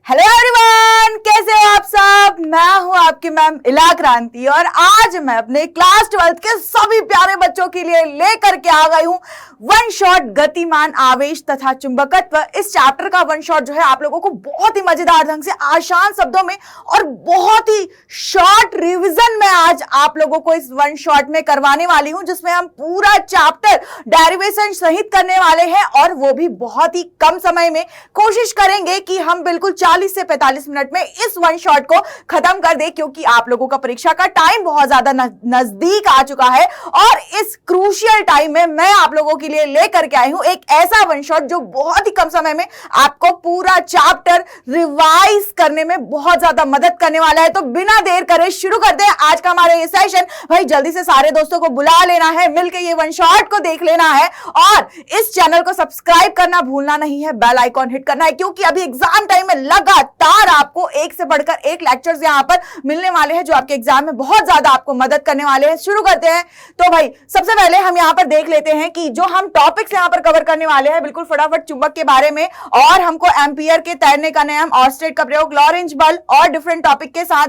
Hello everyone, कैसे हो आप सब। मैं हूं आपकी मैम इला क्रांति और आज मैं अपने क्लास 12th के सभी प्यारे बच्चों के लिए लेकर के आ गई हूं वन शॉट गतिमान आवेश तथा चुंबकत्व। इस चैप्टर का वन शॉट जो है आप लोगों को बहुत ही मजेदार ढंग से आसान शब्दों में और बहुत ही शॉर्ट रिवीजन में आज आप लोगों को इस वन शॉट में करवाने वाली हूं, जिसमें हम पूरा चैप्टर डेरिवेशन सहित करने वाले हैं और वो भी बहुत ही कम समय में। कोशिश करेंगे कि हम बिल्कुल 40 से 45 मिनट में इस वन शॉट को खत्म कर दे, क्योंकि आप लोगों का परीक्षा का टाइम बहुत ज्यादा नजदीक आ चुका है और इस क्रूशियल टाइम में मैं आप लोगों के लिए लेकर के आई हूं एक ऐसा वन शॉट जो बहुत ही कम समय में आपको पूरा चैप्टर रिवाइज करने में बहुत ज्यादा मदद करने वाला है। तो बिना देर करे शुरू करते हैं आज का हमारा ये सेशन। भाई जल्दी से सारे दोस्तों को बुला लेना है, मिलकर ये वन शॉट को देख लेना है और इस चैनल को सब्सक्राइब करना भूलना नहीं है, बेल आइकॉन हिट करना है, क्योंकि अभी एग्जाम टाइम में लगातार आपको एक से बढ़कर एक लेक्चर्स यहां पर मिलने वाले हैं जो आपके एग्जाम में बहुत ज्यादा आपको मदद करने वाले हैं। शुरू करते हैं। तो भाई सबसे पहले हम यहां पर देख लेते हैं कि जो हम टॉपिक्स यहां पर कवर करने वाले हैं बिल्कुल फटाफट चुंबक के बारे में, और हमको एम्पियर के तैरने का नियम, ऑर्स्टेड का प्रयोग, लॉरेंज बल और डिफरेंट टॉपिक के साथ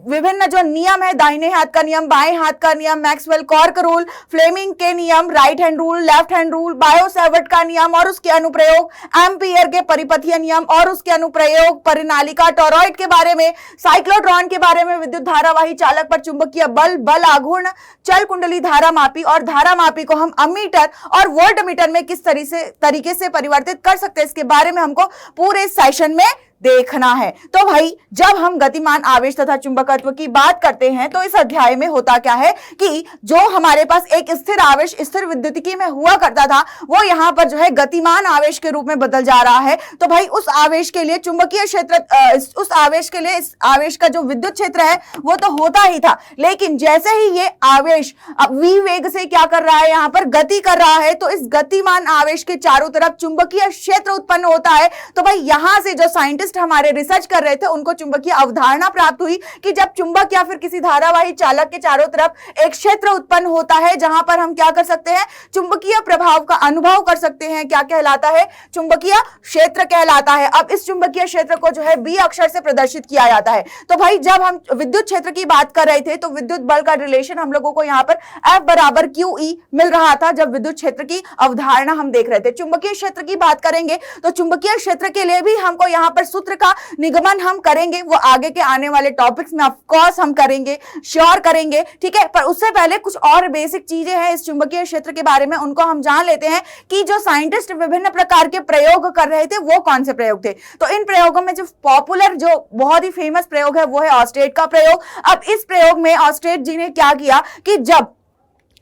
विभिन्न जो नियम है, दाहिने हाथ का नियम, बाएं हाथ का नियम, मैक्सवेल कॉर्क रूल, फ्लेमिंग के नियम, right hand rule, left hand rule, bio-Savart का नियम और उसके अनुप्रयोग, एम्पियर के परिपथीय नियम और उसके अनुप्रयोग, परिनालिका टॉरॉइड के बारे में, साइक्लोट्रॉन के बारे में, विद्युत धारावाही चालक पर चुंबकीय बल, बल आघूर्ण, चल कुंडली धारा मापी और धारा मापी को हम अमीटर और वोल्ट मीटर में किस तरीके से परिवर्तित कर सकते हैं, इसके बारे में हमको पूरे सेशन में देखना है। तो भाई जब हम गतिमान आवेश तथा चुंबकत्व की बात करते हैं तो इस अध्याय में होता क्या है कि जो हमारे पास एक स्थिर आवेश स्थिर विद्युतिकी में हुआ करता था वो यहां पर जो है गतिमान आवेश के रूप में बदल जा रहा है। तो भाई उस आवेश के लिए चुंबकीय क्षेत्र उस आवेश के लिए इस आवेश का जो विद्युत क्षेत्र है वो तो होता ही था, लेकिन जैसे ही ये आवेश v वेग से क्या कर रहा है, यहां पर गति कर रहा है, तो इस गतिमान आवेश के चारों तरफ चुंबकीय क्षेत्र उत्पन्न होता है। तो भाई यहां से जो साइंटिस्ट हमारे रिसर्च कर रहे थे उनको चुंबकीय अवधारणा प्राप्त हुई कि जब चुंबक या फिर किसी धारावाही चालक के चारों तरफ एक क्षेत्र उत्पन्न होता है जहां पर हम क्या कर सकते हैं, चुंबकीय प्रभाव का अनुभव कर सकते हैं। क्या कहलाता है? चुंबकीय क्षेत्र कहलाता है। अब इस चुंबकीय क्षेत्र को जो है बी अक्षर से प्रदर्शित किया जाता है। तो भाई जब हम विद्युत क्षेत्र की बात कर रहे थे तो विद्युत बल का रिलेशन हम लोगों को यहां पर F बराबर QE मिल रहा था जब विद्युत क्षेत्र की अवधारणा हम देख रहे थे। चुंबकीय क्षेत्र की बात करेंगे तो चुंबकीय क्षेत्र के लिए भी हमको यहां पर सूत्र का निगमन हम करेंगे, वो आगे के आने वाले टॉपिक्स में ऑफ कोर्स हम करेंगे, श्योर करेंगे, ठीक है। पर उससे पहले कुछ और बेसिक चीजें हैं इस चुंबकीय क्षेत्र के बारे में, उनको हम जान लेते हैं कि जो साइंटिस्ट विभिन्न प्रकार के प्रयोग कर रहे थे वो कौन से प्रयोग थे। तो इन प्रयोगों में जो पॉपुलर जो बहुत ही फेमस प्रयोग है वो है ऑर्स्टेड का प्रयोग। अब इस प्रयोग में ऑर्स्टेड जी ने क्या किया कि जब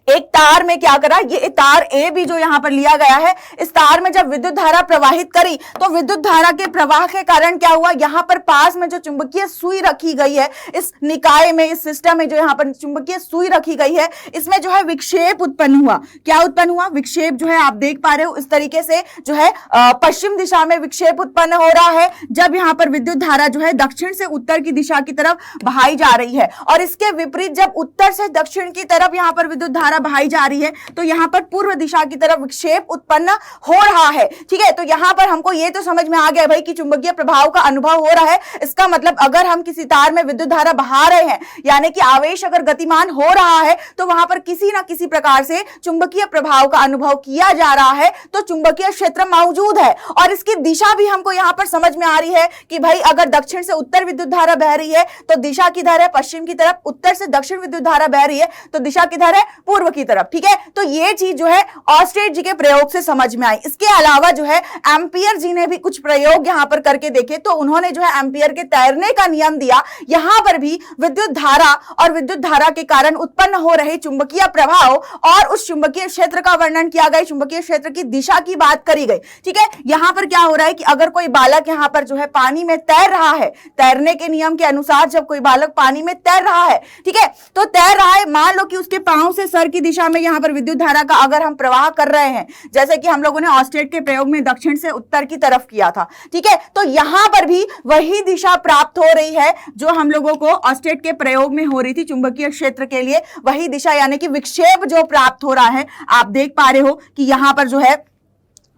एक तार में क्या करा, ये तार ए भी जो यहां पर लिया गया है, इस तार में जब विद्युत धारा प्रवाहित करी तो विद्युत धारा के प्रवाह के कारण क्या हुआ, यहां पर पास में जो चुंबकीय सुई रखी गई है इस निकाय में, इस सिस्टम में जो यहां पर चुंबकीय सुई रखी गई है, इसमें जो है विक्षेप उत्पन्न हुआ। क्या उत्पन्न हुआ? विक्षेप जो है आप देख पा रहे हो इस तरीके से जो है पश्चिम दिशा में विक्षेप उत्पन्न हो रहा है जब यहां पर विद्युत धारा जो है दक्षिण से उत्तर की दिशा की तरफ बहाई जा रही है, और इसके विपरीत जब उत्तर से दक्षिण की तरफ यहां पर विद्युत धारा बहाई जा रही है तो यहां पर पूर्व दिशा की तरफ विक्षेप उत्पन्न हो रहा है, ठीक है। तो यहां पर हमको ये तो समझ में आ गया भाई कि चुंबकीय प्रभाव का अनुभव हो रहा है। इसका मतलब अगर हम किसी तार में विद्युत धारा बहा रहे हैं, यानी कि आवेश अगर गतिमान हो रहा है, तो वहां पर किसी ना किसी प्रकार से चुंबकीय प्रभाव का अनुभव किया जा रहा है, तो चुंबकीय क्षेत्र मौजूद है। और इसकी दिशा भी हमको यहां पर समझ में आ रही है कि भाई अगर दक्षिण से उत्तर विद्युत धारा बह रही है तो दिशा किधर है, पश्चिम की तरफ। उत्तर से दक्षिण विद्युत धारा बह रही है तो दिशा किधर है, पूर्व की तरफ, ठीक है। तो ये चीज जो है ऑर्स्टेड जी के प्रयोग से समझ में आई। इसके अलावा जो है एम्पियर जी ने भी कुछ प्रयोग यहां पर करके देखे, तो उन्होंने जो है एम्पियर के तैरने का नियम दिया। यहां पर भी विद्युत धारा और विद्युत धारा के कारण उत्पन्न हो रहे चुंबकीय प्रभाव और उस चुंबकीय क्षेत्र का वर्णन किया गया, चुंबकीय क्षेत्र की दिशा की बात करी गई, ठीक है। यहां पर क्या हो रहा है कि अगर कोई बालक यहां पर जो है पानी में तैर रहा है, तैरने के नियम के अनुसार जब कोई बालक पानी में तैर रहा है, ठीक है, तो तैर रहा है, मान लो कि उसके पांव से सर की दिशा में यहां पर विद्युत धारा का अगर हम प्रवाह कर रहे हैं, जैसे कि हम लोगों ने ऑर्स्टेड के प्रयोग में दक्षिण से उत्तर की तरफ किया था, ठीक है, तो यहां पर भी वही दिशा प्राप्त हो रही है जो हम लोगों को ऑर्स्टेड के प्रयोग में हो रही थी चुंबकीय क्षेत्र के लिए, वही दिशा, यानी कि विक्षेप जो प्राप्त हो रहा है। आप देख पा रहे हो कि यहां पर जो है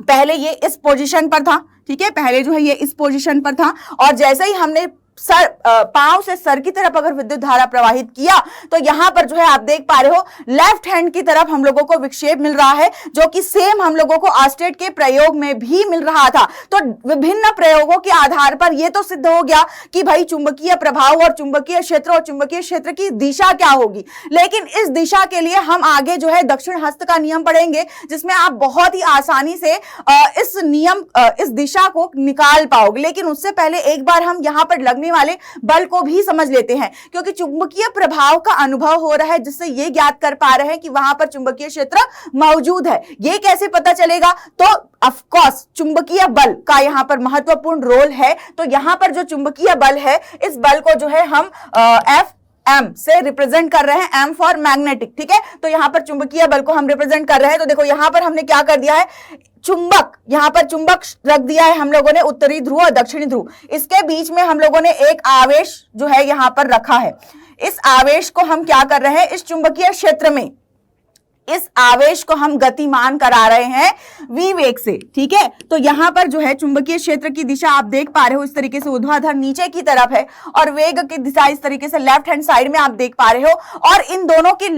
पहले ये इस पोजीशन पर था, ठीक है, पहले जो है ये इस पोजीशन पर था, और जैसे ही हमने पांव से सर की तरफ अगर विद्युत धारा प्रवाहित किया तो यहां पर जो है आप देख पा रहे हो लेफ्ट हैंड की तरफ हम लोगों को विक्षेप मिल रहा है, जो कि सेम हम लोगों को ऑस्टेट के प्रयोग में भी मिल रहा था। तो विभिन्न प्रयोगों के आधार पर यह तो सिद्ध हो गया कि भाई चुंबकीय प्रभाव और चुंबकीय क्षेत्र की दिशा क्या होगी। लेकिन इस दिशा के लिए हम आगे जो है दक्षिण हस्त का नियम पढ़ेंगे, जिसमें आप बहुत ही आसानी से इस दिशा को निकाल पाओगे। लेकिन उससे पहले एक बार हम यहां पर लगने वाले बल को भी समझ लेते हैं, क्योंकि चुंबकीय प्रभाव का अनुभव हो रहा है, जिससे ये ज्ञात कर पा रहे हैं कि वहां पर चुंबकीय क्षेत्र मौजूद है। ये कैसे पता चलेगा? तो ऑफ कोर्स चुंबकीय बल का यहां पर महत्वपूर्ण रोल है। तो यहां पर जो चुंबकीय बल है, इस बल को जो है हम एफ एम से रिप्रेजेंट कर रहे हैं, एम फॉर मैग्नेटिक, ठीक है। तो यहां पर चुंबकीय बल को हम रिप्रेजेंट कर रहे हैं। तो देखो यहां पर हमने क्या कर दिया है, चुंबक, यहां पर चुंबक रख दिया है हम लोगों ने, उत्तरी ध्रुव और दक्षिणी ध्रुव, इसके बीच में हम लोगों ने एक आवेश जो है यहां पर रखा है। इस आवेश को हम क्या कर रहे हैं, इस चुंबकीय क्षेत्र में इस आवेश को हम गतिमान करा रहे हैं v वेग से, ठीक है। तो यहां पर जो है चुंबकीय क्षेत्र की दिशा आप देख पा रहे हो इस तरीके से ऊर्ध्वाधर नीचे की तरफ है, और वेग की दिशा इस तरीके से लेफ्ट हैंड साइड में आप देख पा रहे हो। और इन दोनों के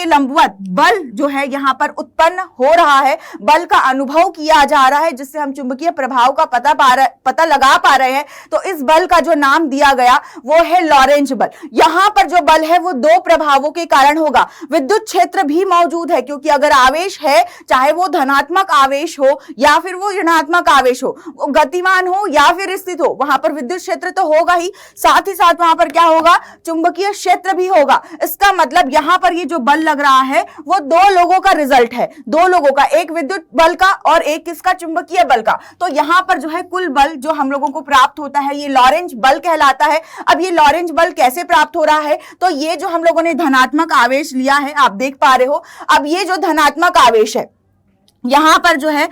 लंबवत बल जो है यहां पर उत्पन्न हो रहा है, बल का अनुभव किया जा रहा है, जिससे हम चुंबकीय प्रभाव का पता लगा पा रहे हैं। तो इस बल का जो नाम दिया गया वो है लॉरेंज बल। यहां पर जो बल है वो दो प्रभावों के कारण होगा। विद्युत क्षेत्र भी मौजूद है, क्योंकि अगर आवेश है, चाहे वो धनात्मक आवेश हो या फिर वो ऋणात्मक आवेश हो, वो गतिमान हो या फिर स्थित हो, वहां पर विद्युत क्षेत्र तो होगा ही, साथ ही साथ वहां पर क्या होगा, चुंबकीय क्षेत्र भी होगा। इसका मतलब यहां पर ये जो बल लग रहा है वो दो लोगों का रिजल्ट है, दो लोगों का, एक विद्युत बल का और एक किसका, चुंबकीय बल का। तो यहां पर जो है कुल बल जो हम लोगों को प्राप्त होता है ये लॉरेंज बल कहलाता है। अब ये लॉरेंज बल कैसे प्राप्त हो रहा है, तो ये जो हम लोगों ने धनात्मक आवेश लिया है, आप देख पा रहे हो, अब ये जो धनात्मक आवेश है यहां पर जो है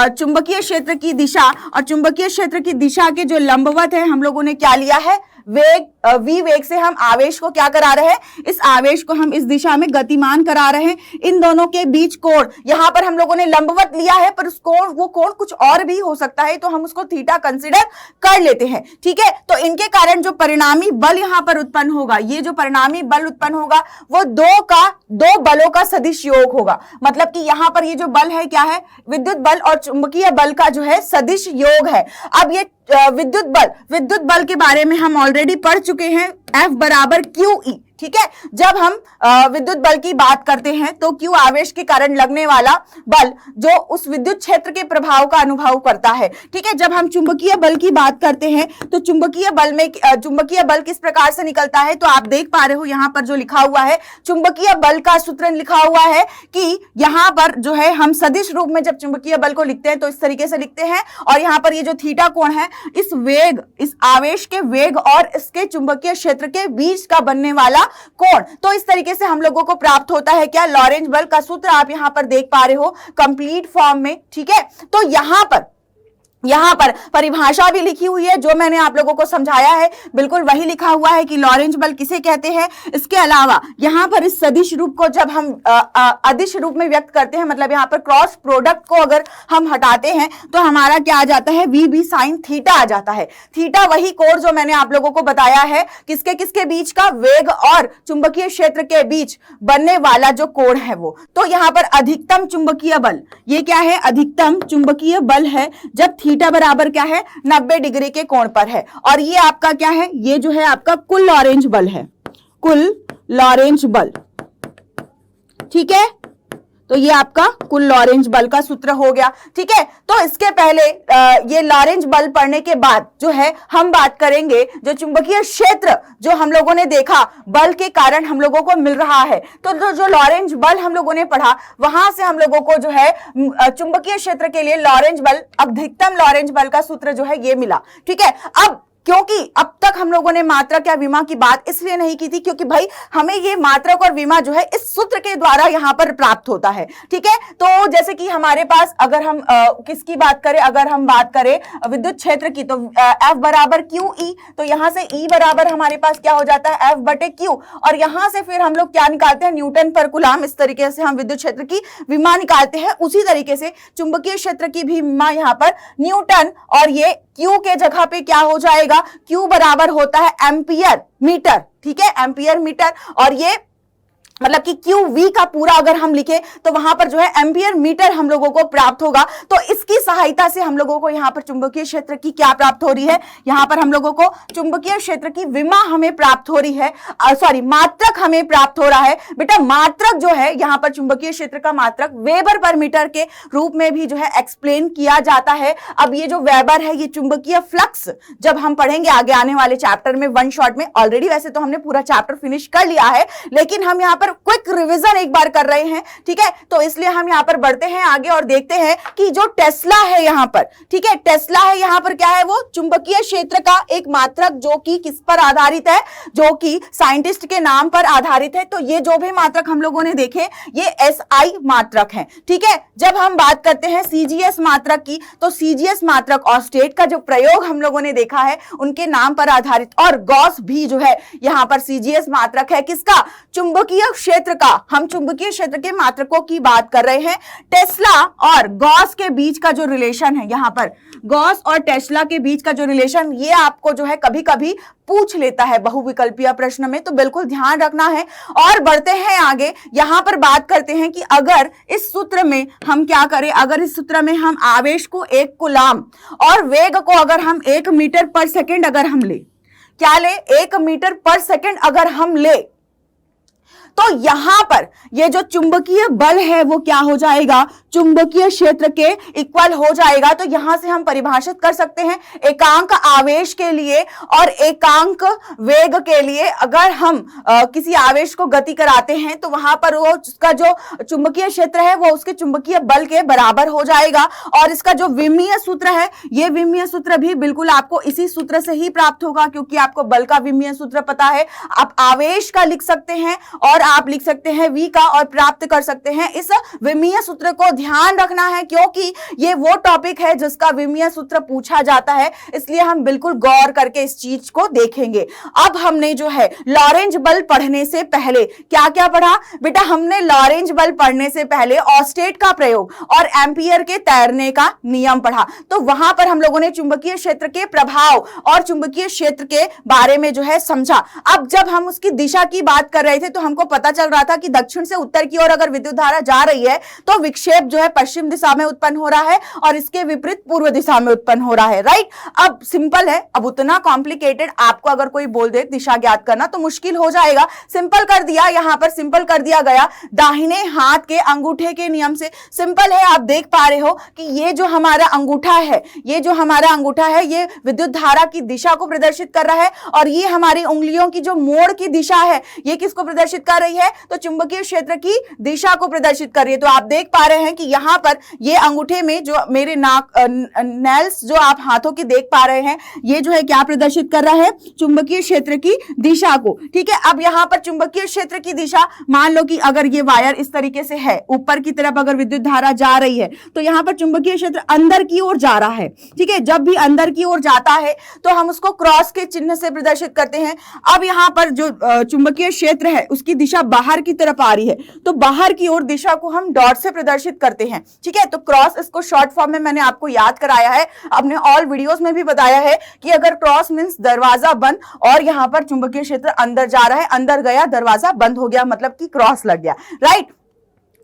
चुंबकीय क्षेत्र की दिशा, और चुंबकीय क्षेत्र की दिशा के जो लंबवत है हम लोगों ने क्या लिया है, वेग, v वेग से हम आवेश को क्या करा रहे हैं, इस आवेश को हम इस दिशा में गतिमान करा रहे हैं। इन दोनों के बीच कोण यहां पर हम लोगों ने लंबवत लिया है, पर उस कोण, वो कोण कुछ और भी हो सकता है, तो हम उसको थीटा कंसीडर कर लेते हैं, ठीक है। तो इनके कारण जो परिणामी बल यहां पर उत्पन्न होगा, ये जो परिणामी बल उत्पन्न होगा वो दो बलों का सदिश योग होगा। मतलब कि यहां पर ये जो बल है क्या है, विद्युत बल और चुंबकीय बल का जो है सदिश योग है। अब ये विद्युत बल के बारे में हम ऑलरेडी पढ़ चुके हैं, F बराबर QE, ठीक है। जब हम विद्युत बल की बात करते हैं तो Q आवेश के कारण लगने वाला बल जो उस विद्युत क्षेत्र के प्रभाव का अनुभव करता है, ठीक है। जब हम चुंबकीय बल की बात करते हैं तो चुंबकीय बल किस प्रकार से निकलता है, तो आप देख पा रहे हो यहां पर जो लिखा हुआ है, चुंबकीय बल का सूत्र लिखा हुआ है कि यहां पर जो है हम सदिश रूप में जब चुंबकीय बल को लिखते हैं तो इस तरीके से लिखते हैं, और यहां पर ये जो थीटा कोण है, इस आवेश के वेग और इसके चुंबकीय क्षेत्र के बीच का बनने वाला कोण। तो इस तरीके से हम लोगों को प्राप्त होता है क्या, लॉरेंज बल का सूत्र आप यहां पर देख पा रहे हो कंप्लीट फॉर्म में, ठीक है। तो यहां पर परिभाषा भी लिखी हुई है, जो मैंने आप लोगों को समझाया है बिल्कुल वही लिखा हुआ है कि लॉरेंज बल किसे कहते हैं। इसके अलावा यहां पर इस सदिश रूप को जब हम अदिश रूप में व्यक्त करते हैं, मतलब यहां पर क्रॉस प्रोडक्ट को अगर हम हटाते हैं तो हमारा क्या आ जाता है, वी बी साइन थीटा आ जाता है। थीटा वही कोण जो मैंने आप लोगों को बताया है, किसके किसके बीच का, वेग और चुंबकीय क्षेत्र के बीच बनने वाला जो कोण है वो। तो यहां पर अधिकतम चुंबकीय बल, ये क्या है, अधिकतम चुंबकीय बल है जब थीटा बराबर क्या है, 90 डिग्री के कोण पर है। और ये आपका क्या है, ये जो है आपका कुल लॉरेंज बल है, कुल लॉरेंज बल, ठीक है। तो ये आपका कुल लॉरेंज बल का सूत्र हो गया, ठीक है। तो इसके पहले ये लॉरेंज बल पढ़ने के बाद जो है हम बात करेंगे जो चुंबकीय क्षेत्र जो हम लोगों ने देखा बल के कारण हम लोगों को मिल रहा है। तो जो लॉरेंज बल हम लोगों ने पढ़ा, वहां से हम लोगों को जो है चुंबकीय क्षेत्र के लिए लॉरेंज बल, अधिकतम लॉरेंज बल का सूत्र जो है ये मिला, ठीक है। अब क्योंकि अब तक हम लोगों ने मात्रक या विमा की बात इसलिए नहीं की थी क्योंकि भाई हमें ये मात्रक और विमा जो है इस सूत्र के द्वारा यहां पर प्राप्त होता है। ठीक है, तो जैसे कि हमारे पास अगर हम किसकी बात करें, अगर हम बात करें विद्युत क्षेत्र की, तो F बराबर क्यू ई, तो यहां से E बराबर हमारे पास क्या हो जाता है F बटे क्यू, और यहां से फिर हम लोग क्या निकालते हैं न्यूटन पर कूलम। इस तरीके से हम विद्युत क्षेत्र की विमा निकालते हैं। उसी तरीके से चुंबकीय क्षेत्र की भी विमा यहां पर न्यूटन, और ये Q के जगह पे क्या हो जाएगा, Q बराबर होता है एम्पियर मीटर। ठीक है, एम्पियर मीटर, और ये मतलब कि क्यू वी का पूरा अगर हम लिखे तो वहां पर जो है एम्पियर मीटर हम लोगों को प्राप्त होगा। तो इसकी सहायता से हम लोगों को यहां पर चुंबकीय क्षेत्र की क्या प्राप्त हो रही है, यहां पर हम लोगों को चुंबकीय क्षेत्र की विमा हमें प्राप्त हो रही है, सॉरी मात्रक हमें प्राप्त हो रहा है। बेटा मात्रक जो है यहां पर चुंबकीय क्षेत्र का मात्रक वेबर पर मीटर के रूप में भी जो है एक्सप्लेन किया जाता है। अब ये जो वेबर है ये चुंबकीय फ्लक्स जब हम पढ़ेंगे आगे आने वाले चैप्टर में वन शॉट में, ऑलरेडी वैसे तो हमने पूरा चैप्टर फिनिश कर लिया है लेकिन हम यहां पर क्विक रिवीजन एक बार कर रहे हैं। ठीक है, तो इसलिए हम यहां पर बढ़ते हैं आगे और देखते हैं कि जो टेस्ला है यहां पर, ठीक है, टेस्ला है यहां पर क्या है, वो चुंबकीय क्षेत्र का एक मात्रक जो कि किस पर आधारित है, जो कि साइंटिस्ट के नाम पर आधारित है। तो ये जो भी मात्रक हम लोगों ने देखे ये SI मात्रक है। ठीक है, जब हम बात करते हैं CGS मात्रक की, तो CGS मात्रक और स्टेट का जो प्रयोग हम लोगों ने देखा है उनके नाम पर आधारित, और गॉस भी जो है यहां पर CGS मात्रक है किसका, चुंबकीय क्षेत्र का। हम चुंबकीय क्षेत्र के मात्रकों की बात कर रहे हैं। टेस्ला और गॉस के बीच का जो रिलेशन है, यहां पर गॉस और टेस्ला के बीच का जो रिलेशन, ये आपको जो है कभी कभी पूछ लेता है बहुविकल्पीय प्रश्न में, तो बिल्कुल ध्यान रखना है। और बढ़ते हैं आगे, यहां पर बात करते हैं कि अगर इस सूत्र में हम क्या करें, अगर इस सूत्र में हम आवेश को 1 कूलम और वेग को अगर हम 1 मीटर पर सेकेंड अगर हम ले, क्या ले, 1 मीटर पर सेकेंड अगर हम ले, तो यहां पर ये जो चुंबकीय बल है वो क्या हो जाएगा, चुंबकीय क्षेत्र के इक्वल हो जाएगा। तो यहां से हम परिभाषित कर सकते हैं एकांक आवेश के लिए और एकांक वेग के लिए, अगर हम किसी आवेश को गति कराते हैं तो वहां पर वो उसका जो चुंबकीय क्षेत्र है वो उसके चुंबकीय बल के बराबर हो जाएगा। और इसका जो विमीय सूत्र है, ये विमीय सूत्र भी बिल्कुल आपको इसी सूत्र से ही प्राप्त होगा, क्योंकि आपको बल का विमीय सूत्र पता है। आप आवेश का लिख सकते हैं और आप लिख सकते हैं V का और प्राप्त कर सकते हैं इस विमीय सूत्र को। ध्यान रखना है क्योंकि ये वो टॉपिक है जिसका विमीय सूत्र पूछा जाता है, इसलिए हम बिल्कुल गौर करके इस चीज को देखेंगे। अब हमने जो है लॉरेंज बल पढ़ने से पहले क्या क्या पढ़ा बेटा, हमने लॉरेंज बल पढ़ने से पहले ऑस्टेट का प्रयोग और एम्पियर के तैरने का नियम पढ़ा। तो वहां पर हम लोगों ने चुंबकीय क्षेत्र के प्रभाव और चुंबकीय क्षेत्र के बारे में जो है समझा। अब जब हम उसकी दिशा की बात कर रहे थे तो हमको पता चल रहा था कि दक्षिण से उत्तर की ओर अगर विद्युत धारा जा रही है तो विक्षेप जो है पश्चिम दिशा में उत्पन्न हो रहा है और इसके विपरीत पूर्व दिशा में उत्पन्न हो रहा है। राइट, अब सिंपल है, अब उतना कॉम्प्लिकेटेड आपको अगर कोई बोल दे दिशा ज्ञात करना तो मुश्किल हो जाएगा। सिंपल कर दिया, यहां पर सिंपल कर दिया गया दाहिने हाथ के अंगूठे के नियम से। सिंपल है, आप देख पा रहे हो कि ये जो हमारा अंगूठा है, ये जो हमारा अंगूठा है ये विद्युत धारा की दिशा को प्रदर्शित कर रहा है, और ये हमारी उंगलियों की जो मोड़ की दिशा है ये किसको प्रदर्शित कर रही है, तो चुंबकीय क्षेत्र की दिशा को प्रदर्शित कर रही है। तो आप देख पा रहे हैं कि यहां पर ये अंगूठे में जो मेरे नाक नेल्स जो आप हाथों की देख पा रहे हैं ये जो है क्या प्रदर्शित कर रहा है, चुंबकीय क्षेत्र की दिशा को। ठीक है, अब यहां पर चुंबकीय क्षेत्र की दिशा, मान लो कि अगर ये वायर इस तरीके से है, ऊपर की तरफ अगर विद्युत धारा जा रही है तो यहां पर चुंबकीय क्षेत्र अंदर की ओर जा रहा है। ठीक है, जब भी अंदर की ओर जाता है तो हम उसको क्रॉस के चिन्ह से प्रदर्शित करते हैं। अब यहां पर जो चुंबकीय क्षेत्र है उसकी दिशा बाहर की तरफ आ रही है तो बाहर की ओर दिशा को हम डॉट से प्रदर्शित करते हैं। ठीक है, तो क्रॉस, इसको शॉर्ट फॉर्म में मैंने आपको याद कराया है, अपने ऑल वीडियोस में भी बताया है कि अगर क्रॉस मींस दरवाजा बंद और यहां पर चुंबकीय क्षेत्र अंदर जा रहा है, अंदर गया दरवाजा बंद हो गया, मतलब कि क्रॉस लग गया। राइट,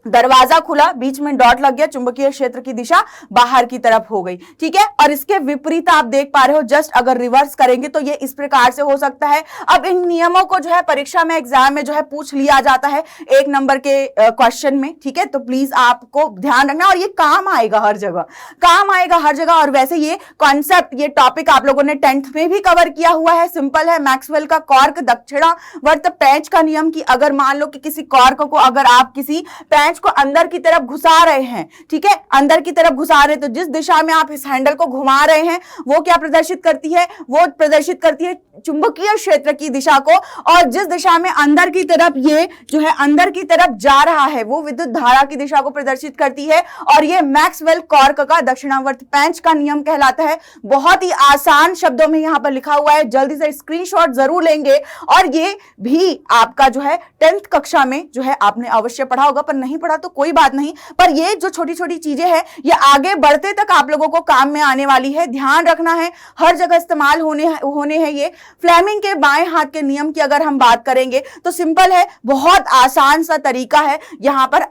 दरवाजा खुला, बीच में डॉट लग गया, चुंबकीय क्षेत्र की दिशा बाहर की तरफ हो गई। ठीक है, और इसके विपरीत आप देख पा रहे हो, जस्ट अगर रिवर्स करेंगे तो ये इस प्रकार से हो सकता है। अब इन नियमों को जो है परीक्षा में, एग्जाम में जो है पूछ लिया जाता है 1 नंबर के क्वेश्चन में। ठीक है, तो प्लीज आपको ध्यान रखना, और ये काम आएगा हर जगह, काम आएगा हर जगह। और वैसे ये कॉन्सेप्ट, ये टॉपिक आप लोगों ने 10th में भी कवर किया हुआ है। सिंपल है, मैक्सवेल का कॉर्क दक्षिणावर्त पेंच का नियम, की अगर मान लो कि किसी कॉर्क को अगर आप किसी पेंच पेंच को अंदर की तरफ घुसा रहे हैं, ठीक है, अंदर की तरफ घुसा रहे हैं, तो जिस दिशा में आप इस हैंडल को घुमा रहे हैं वो क्या प्रदर्शित करती है, वो प्रदर्शित करती है चुंबकीय क्षेत्र की दिशा को, और जिस दिशा में अंदर की तरफ ये जो है अंदर की तरफ जा रहा है वो विद्युत धारा की दिशा को प्रदर्शित करती है, और ये मैक्सवेल कॉर्क का दक्षिणावर्त पेंच का नियम कहलाता है। बहुत ही आसान शब्दों में यहां पर लिखा हुआ है, जल्दी से स्क्रीनशॉट जरूर लेंगे, और ये भी आपका जो है 10th कक्षा में जो है आपने अवश्य पढ़ा होगा, पर नहीं पढ़ा तो कोई बात नहीं, पर ये जो छोटी छोटी चीजें हैं ये आगे बढ़ते तक आप लोगों को काम में आने वाली है, ध्यान रखना है, हर जगह इस्तेमाल होने हैं ये। फ्लेमिंग के बाएं हाथ के नियम की अगर हम बात करेंगे तो सिंपल है, बहुत आसान सा तरीका है यहां पर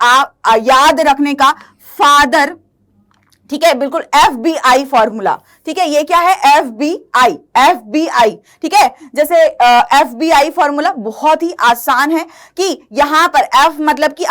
याद रखने का, फादर, ठीक है, बिल्कुल FBI फॉर्मूला, ठीक है, ये क्या है FBI, ठीक है, जैसे FBI फॉर्मूला बहुत ही आसान है कि यहां पर F मतलब कि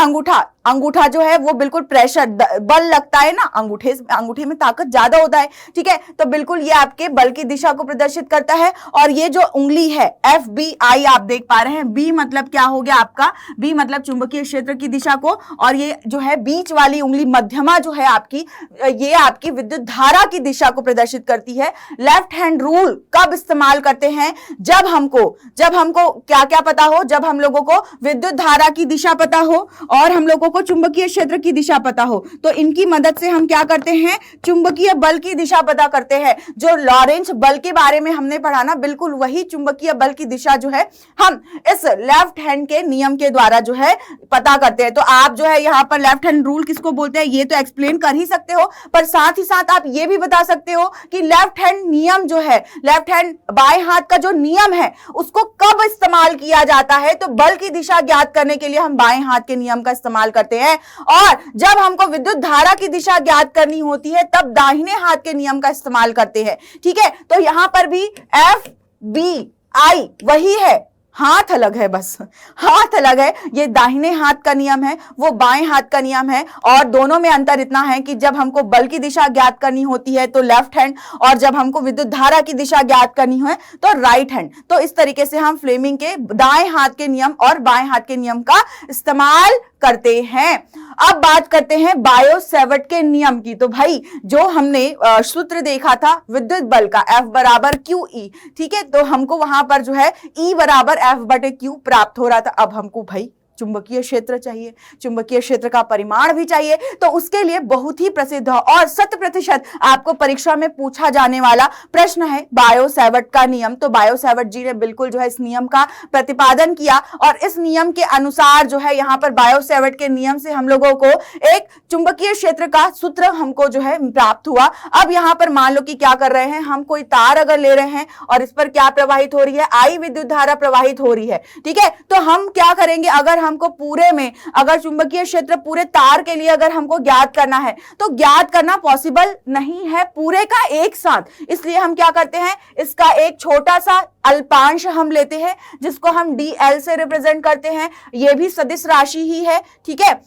अंगूठा जो है वो बिल्कुल प्रेशर बल लगता है ना, अंगूठे में ताकत ज्यादा होता है, ठीक है, तो बिल्कुल ये आपके बल की दिशा को प्रदर्शित करता है, और ये जो उंगली है FBI आप देख पा रहे हैं, B मतलब क्या हो गया आपका, B मतलब चुंबकीय क्षेत्र की दिशा को, और ये जो है बीच वाली उंगली मध्यमा जो है आपकी, ये आपकी विद्युत धारा की दिशा को प्रदर्शित करती है। लेफ्ट हैंड रूल कब इस्तेमाल करते हैं, जब हमको क्या क्या पता हो, जब हम लोगों को विद्युत धारा की दिशा पता हो और हम लोगों को चुंबकीय क्षेत्र की दिशा पता हो, तो इनकी मदद से हम क्या करते हैं, चुंबकीय बल की दिशा पता करते हैं। जो लॉरेंज बल के बारे में हमने पढ़ा ना, बिल्कुल वही चुंबकीय बल की दिशा जो है हम इस लेफ्ट हैंड के नियम के द्वारा जो है पता करते हैं। तो आप जो है यहाँ पर लेफ्ट हैंड रूल किसको बोलते हैं ये तो एक्सप्लेन कर ही सकते हो, पर साथ ही साथ आप ये भी बता सकते हो कि लेफ्ट हैंड नियम जो है, लेफ्ट हैंड बाएं हाथ का जो नियम है उसको कब इस्तेमाल किया जाता है, तो बल की दिशा ज्ञात करने के लिए हम बाएं हाथ के नियम का इस्तेमाल करते हैं, और जब हमको विद्युत धारा की दिशा ज्ञात करनी होती है तब दाहिने हाथ के नियम का इस्तेमाल करते हैं, ठीक है। तो यहां पर भी FBI वही है, हाथ अलग है, बस हाथ अलग है, ये दाहिने हाथ का नियम है, वो बाएं हाथ का नियम है, और दोनों में अंतर इतना है कि जब हमको बल की दिशा ज्ञात करनी होती है तो लेफ्ट हैंड, और जब हमको विद्युत धारा की दिशा ज्ञात करनी है तो राइट हैंड। तो इस तरीके से हम फ्लेमिंग के दाएं हाथ के नियम और बाएं हाथ के नियम का इस्तेमाल करते हैं। अब बात करते हैं बायो सेवर्ट के नियम की। तो भाई जो हमने सूत्र देखा था विद्युत बल का F बराबर QE, ठीक है, तो हमको वहां पर जो है E बराबर F/Q प्राप्त हो रहा था। अब हमको भाई चुंबकीय क्षेत्र चाहिए, चुंबकीय क्षेत्र का परिमाण भी चाहिए, तो उसके लिए बहुत ही प्रसिद्ध और 100% आपको परीक्षा में पूछा जाने वाला प्रश्न है बायो सेवर्ट का नियम। तो बायो सेवर्ट जी ने बिल्कुल जो है इस नियम का प्रतिपादन किया, और इस नियम के अनुसार जो है यहाँ पर बायो सेवर्ट के नियम से हम लोगों को एक चुंबकीय क्षेत्र का सूत्र हमको जो है प्राप्त हुआ। अब यहाँ पर मान लो कि क्या कर रहे हैं, हम कोई तार अगर ले रहे हैं और इस पर क्या प्रवाहित हो रही है, I विद्युत धारा प्रवाहित हो रही है, ठीक है, तो हम क्या करेंगे, अगर हमको पूरे में अगर चुंबकीय क्षेत्र पूरे तार के लिए अगर हमको ज्ञात करना है तो ज्ञात करना पॉसिबल नहीं है पूरे का एक साथ, इसलिए हम क्या करते हैं, इसका एक छोटा सा अल्पांश हम लेते हैं जिसको हम DL से रिप्रेजेंट करते हैं, ये भी सदिश राशि ही है, ठीक है,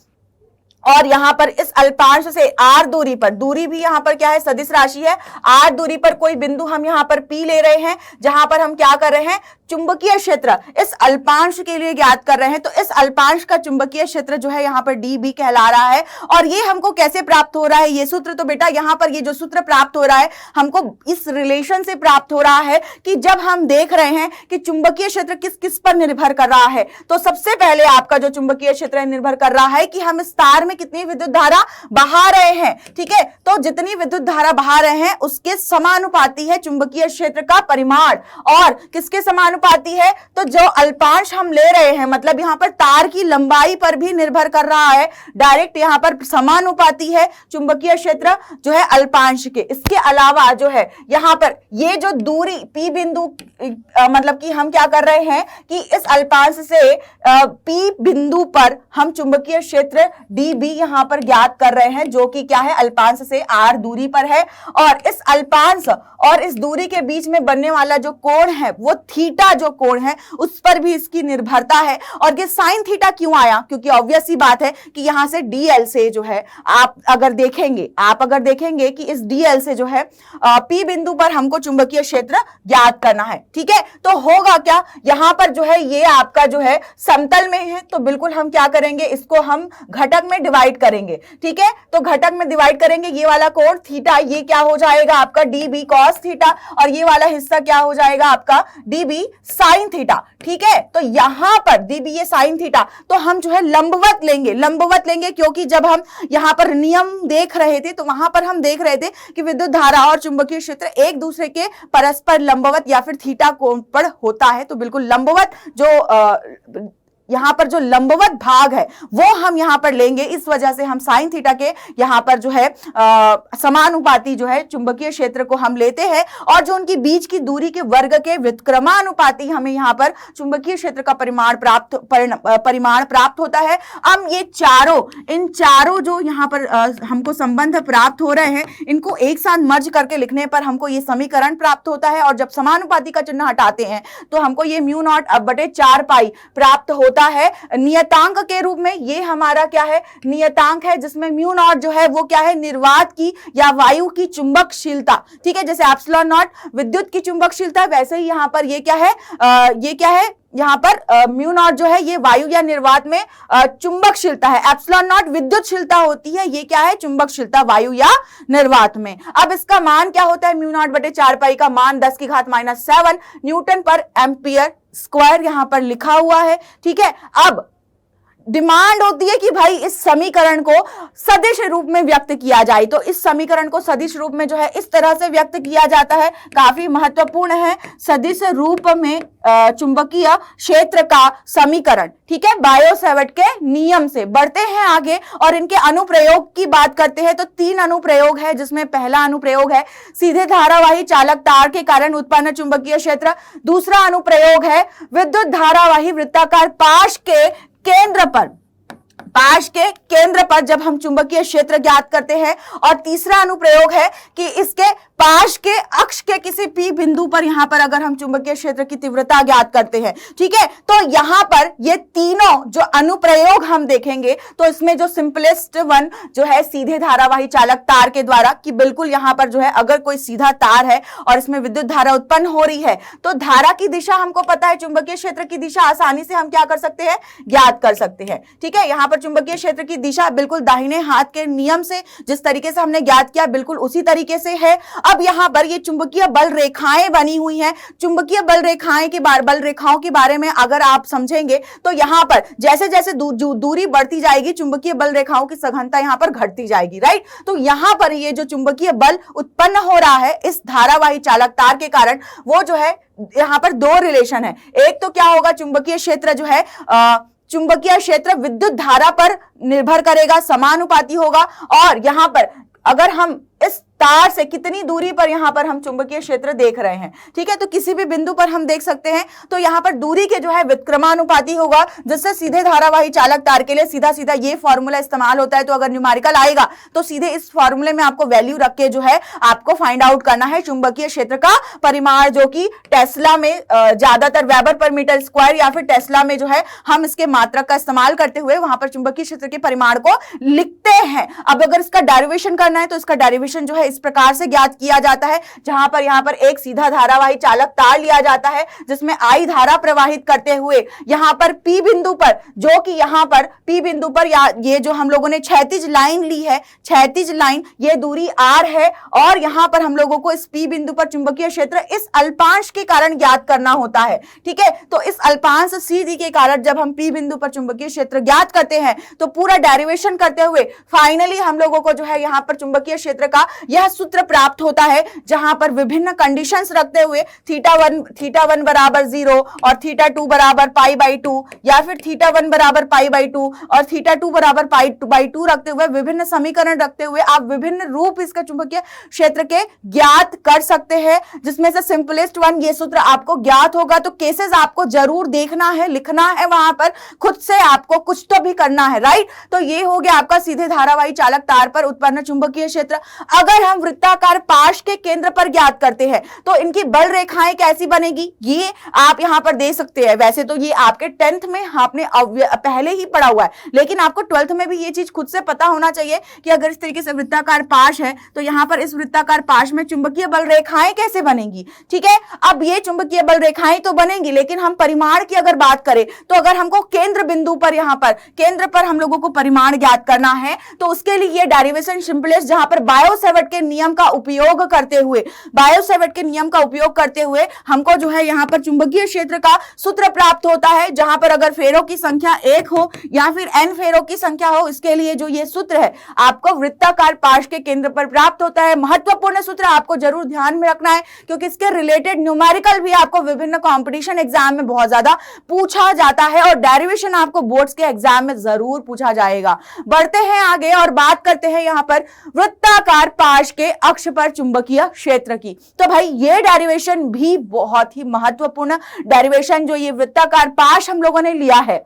और यहां पर इस अल्पांश से R दूरी पर, दूरी भी यहां पर क्या है, सदिश राशि है, R दूरी पर कोई बिंदु हम यहां पर P ले रहे हैं, जहां पर हम क्या कर रहे हैं, चुंबकीय क्षेत्र इस अल्पांश के लिए ज्ञात कर रहे हैं। तो इस अल्पांश का चुंबकीय क्षेत्र जो है यहाँ पर DB कहला रहा है, और ये हमको कैसे प्राप्त हो रहा है, ये सूत्र तो बेटा यहाँ पर ये जो सूत्र प्राप्त हो रहा है हमको इस रिलेशन से प्राप्त हो रहा है कि जब हम देख रहे हैं कि चुंबकीय क्षेत्र किस किस पर निर्भर कर रहा है, तो सबसे पहले आपका जो चुंबकीय क्षेत्र निर्भर कर रहा है कि हम इस तार में कितनी विद्युत धारा बहा रहे हैं, ठीक है, तो जितनी विद्युत धारा बहा रहे हैं उसके समानुपाती है चुंबकीय क्षेत्र का परिमाण, और किसके समानुपाती है, तो जो अल्पांश हम ले रहे हैं, मतलब यहां पर तार की लंबाई पर भी निर्भर कर रहा है, डायरेक्ट यहां पर समानुपाती है चुंबकीय क्षेत्र जो है अल्पांश के। इसके अलावा जो है यहां पर ये जो दूरी P बिंदु, मतलब कि हम क्या कर रहे हैं कि इस अल्पांश से P बिंदु पर हम चुंबकीय क्षेत्र DB यहां पर ज्ञात कर रहे हैं, जो कि क्या है, अल्पांश से R दूरी पर है, और इस अल्पांश और इस दूरी के बीच में बनने वाला जो कोण है वो थीटा जो कोण है उस पर भी इसकी निर्भरता है। और ये साइन थीटा क्यों आया, क्योंकि ऑब्वियस ही बात है कि यहां से DL से जो है आप अगर देखेंगे कि इस DL से जो है P बिंदु पर हमको चुंबकीय क्षेत्र ज्ञात करना है, ठीक है, तो होगा क्या, यहां पर जो है ये आपका जो है समतल में है, तो बिल्कुल हम क्या करेंगे, इसको हम घटक में डिवाइड करेंगे, ठीक है। तो घटक में डिवाइड करेंगे, ये वाला कोण थीटा ये क्या हो जाएगा आपका dB cos थीटा, और ये वाला हिस्सा क्या हो जाएगा आपका dB sin थीटा, ठीक है। तो यहां पर dB ये sin थीटा, तो हम जो है लंबवत लेंगे क्योंकि जब हम यहां पर नियम देख रहे थे तो वहां पर हम देख रहे थे कि विद्युत धारा और चुंबकीय क्षेत्र एक दूसरे के परस्पर लंबवत या फिर थीटा कोण पर होता है। तो बिल्कुल लंबवत जो यहां पर जो लंबवत भाग है वो हम यहां पर लेंगे, इस वजह से हम साइन थीटा के यहां पर जो है समानुपाती जो है चुंबकीय क्षेत्र को हम लेते हैं, और जो उनकी बीच की दूरी के वर्ग के व्युत्क्रमानुपाती हमें यहां पर चुंबकीय क्षेत्र का परिमाण प्राप्त होता है। अब ये इन चारों जो यहां पर हमको संबंध प्राप्त हो रहे हैं, इनको एक साथ मर्ज करके लिखने पर हमको ये समीकरण प्राप्त होता है, और जब समानुपाती का चिन्ह हटाते हैं तो हमको ये म्यू नॉट अब बटे 4 पाई प्राप्त होता है नियतांक के रूप में। ये हमारा क्या है, नियतांक है, जिसमें म्यू नॉट जो है वो क्या है, निर्वात की या वायु की चुंबकशीलता, ठीक है। जैसे एप्सिलॉन नॉट विद्युत की चुंबकशीलता, वैसे ही यहां पर ये क्या है, यहां पर म्यू नॉट जो है ये वायु या निर्वात में चुंबकशीलता है। एप्सिलॉन नॉट विद्युतशीलता होती है, ये क्या है, चुंबकशीलता वायु या निर्वात में। अब इसका मान क्या होता है, म्यू नॉट बटे 4 पाई का मान 10⁻⁷ न्यूटन पर एम्पियर स्क्वायर यहां पर लिखा हुआ है, ठीक है। अब डिमांड होती है कि भाई इस समीकरण को सदिश रूप में व्यक्त किया जाए, तो इस समीकरण को सदिश रूप में जो है इस तरह से व्यक्त किया जाता है, काफी महत्वपूर्ण है, सदिश रूप में चुंबकीय क्षेत्र का समीकरण, ठीक है, बायो-सैवर्ट के नियम से। बढ़ते हैं आगे और इनके अनुप्रयोग की बात करते हैं, तो 3 अनुप्रयोग है, जिसमें पहला अनुप्रयोग है सीधे धारावाही चालक तार के कारण उत्पन्न चुंबकीय क्षेत्र। दूसरा अनुप्रयोग है विद्युत धारावाही वृत्ताकार पाश के केंद्र पर जब हम चुंबकीय क्षेत्र ज्ञात करते हैं, और तीसरा अनुप्रयोग है कि इसके पाश के अक्ष के किसी P बिंदु पर यहां पर अगर हम चुंबकीय क्षेत्र की तीव्रता ज्ञात करते हैं, ठीक है। तो यहां पर ये तीनों जो अनुप्रयोग हम देखेंगे, तो इसमें जो सिंपलेस्ट वन जो है सीधे धारावाही चालक तार के द्वारा, कि बिल्कुल यहां पर जो है अगर कोई सीधा तार है और इसमें विद्युत धारा उत्पन्न हो रही है, तो धारा की दिशा हमको पता है, चुंबकीय क्षेत्र की दिशा आसानी से हम क्या कर सकते हैं, ज्ञात कर सकते हैं, ठीक है। यहां पर चुंबकीय क्षेत्र की दिशा बिल्कुल दाहिने हाथ के नियम से जिस तरीके से हमने ज्ञात किया बिल्कुल उसी तरीके से है। अब यहां पर ये चुंबकीय बल रेखाएं बनी हुई हैं, चुंबकीय बल रेखाओं के बारे में अगर आप समझेंगे तो यहां पर जैसे जैसे दूरी बढ़ती जाएगी चुंबकीय बल रेखाओं की सघनता यहां पर घटती जाएगी, राइट। तो यहां पर ये जो चुंबकीय बल उत्पन्न हो रहा है इस धारावाही चालक तार के कारण, वो जो है यहां पर 2 रिलेशन है। एक तो क्या होगा, चुंबकीय क्षेत्र जो है चुंबकीय क्षेत्र विद्युत धारा पर निर्भर करेगा, समानुपाती होगा, और यहां पर अगर हम इस तार से कितनी दूरी पर यहां पर हम चुंबकीय क्षेत्र देख रहे हैं, ठीक है, तो किसी भी बिंदु पर हम देख सकते हैं, तो यहां पर दूरी के जो है व्युत्क्रमानुपाती होगा, जिससे सीधे धारावाही चालक तार के लिए सीधा सीधा ये फॉर्मूला इस्तेमाल होता है। तो अगर न्यूमेरिकल आएगा तो सीधे इस फॉर्मूले में आपको वैल्यू रख के जो है आपको फाइंड आउट करना है चुंबकीय क्षेत्र का परिमाण, जो कि टेस्ला में ज्यादातर वेबर पर मीटर स्क्वायर या फिर टेस्ला में जो है हम इसके मात्रक का इस्तेमाल करते हुए वहां पर चुंबकीय क्षेत्र के परिमाण को लिखते हैं। अब अगर इसका डेरिवेशन करना है तो इसका डेरिवेशन जो है इस प्रकार से ज्ञात किया जाता है, जहां पर यहां पर एक सीधा धारावाही चालक तार लिया जाता है जिसमें I धारा प्रवाहित करते हुए यहां पर P बिंदु पर, जो कि यहां पर P बिंदु पर या ये जो हम लोगों ने क्षैतिज लाइन ली है, क्षैतिज लाइन, ये दूरी R है, और यहां पर हम लोगों को इस P बिंदु पर चुंबकीय क्षेत्र इस अल्पांश के कारण ज्ञात करना होता है, ठीक है। तो इस अल्पांश CD के कारण जब हम P बिंदु पर चुंबकीय क्षेत्र ज्ञात करते हैं तो पूरा डेरिवेशन करते हुए फाइनली हम लोगों को जो है यहां पर चुंबकीय क्षेत्र का यह सूत्र प्राप्त होता है, जहां पर विभिन्न कंडीशंस रखते हुए θ1 बराबर 0 और θ2 बराबर π/2, या फिर θ1 बराबर π/2 और θ2 बराबर π/2 रखते हुए विभिन्न समीकरण रखते हुए आप विभिन्न रूप इसका चुंबकीय क्षेत्र के ज्ञात कर सकते हैं, जिसमें से सिंपलेस्ट वन ये सूत्र आपको ज्ञात होगा। तो केसेस आपको जरूर देखना है, लिखना है, वहां पर खुद से आपको कुछ तो भी करना है, राइट। तो ये हो गया आपका सीधे धारावाही चालक तार पर उत्पन्न चुंबकीय क्षेत्र। अगर हम वृत्ताकार पाश के केंद्र पर ज्ञात करते हैं। तो इनकी बल रेखाएं कैसी बनेगी, ये आप यहां पर दे सकते हैं। वैसे तो ये आपके 10th में आपने पहले ही पढ़ा हुआ है, लेकिन आपको 12th में भी ये चीज खुद से पता होना चाहिए कि अगर इस तरीके से वृत्ताकार पाश है तो यहां पर इस वृत्ताकार पाश में चुंबकीय बल रेखाएं कैसे बनेंगी। ठीक है, अब ये चुंबकीय बल रेखाएं तो बनेंगी, लेकिन हम परिमाण की अगर बात करें तो अगर हमको केंद्र बिंदु पर, यहां पर केंद्र पर हम लोगों को परिमाण ज्ञात करना है तो उसके लिए ये डेरिवेशन सिंपलेस्ट, जहां पर बायो-सैवर्ट के नियम का उपयोग करते हुए हमको जो है यहां पर चुंबकीय क्षेत्र का सूत्र प्राप्त होता है, जहां पर अगर फेरों की संख्या 1 हो या फिर n फेरों की संख्या हो, इसके लिए जो ये सूत्र है आपको वृत्ताकार पाश के केंद्र पर प्राप्त होता है। महत्वपूर्ण सूत्र आपको जरूर ध्यान में रखना है, क्योंकि इसके रिलेटेड न्यूमेरिकल भी आपको विभिन्न कंपटीशन एग्जाम में बहुत ज्यादा पूछा जाता है और डेरिवेशन आपको बोर्ड्स के एग्जाम में जरूर पूछा जाएगा। बढ़ते हैं आगे और बात करते हैं यहां पर वृत्ताकार पाश के अक्ष पर चुंबकीय क्षेत्र की। तो भाई ये डेरिवेशन भी बहुत ही महत्वपूर्ण डेरिवेशन, जो ये वृत्ताकार पाश हम लोगों ने लिया है,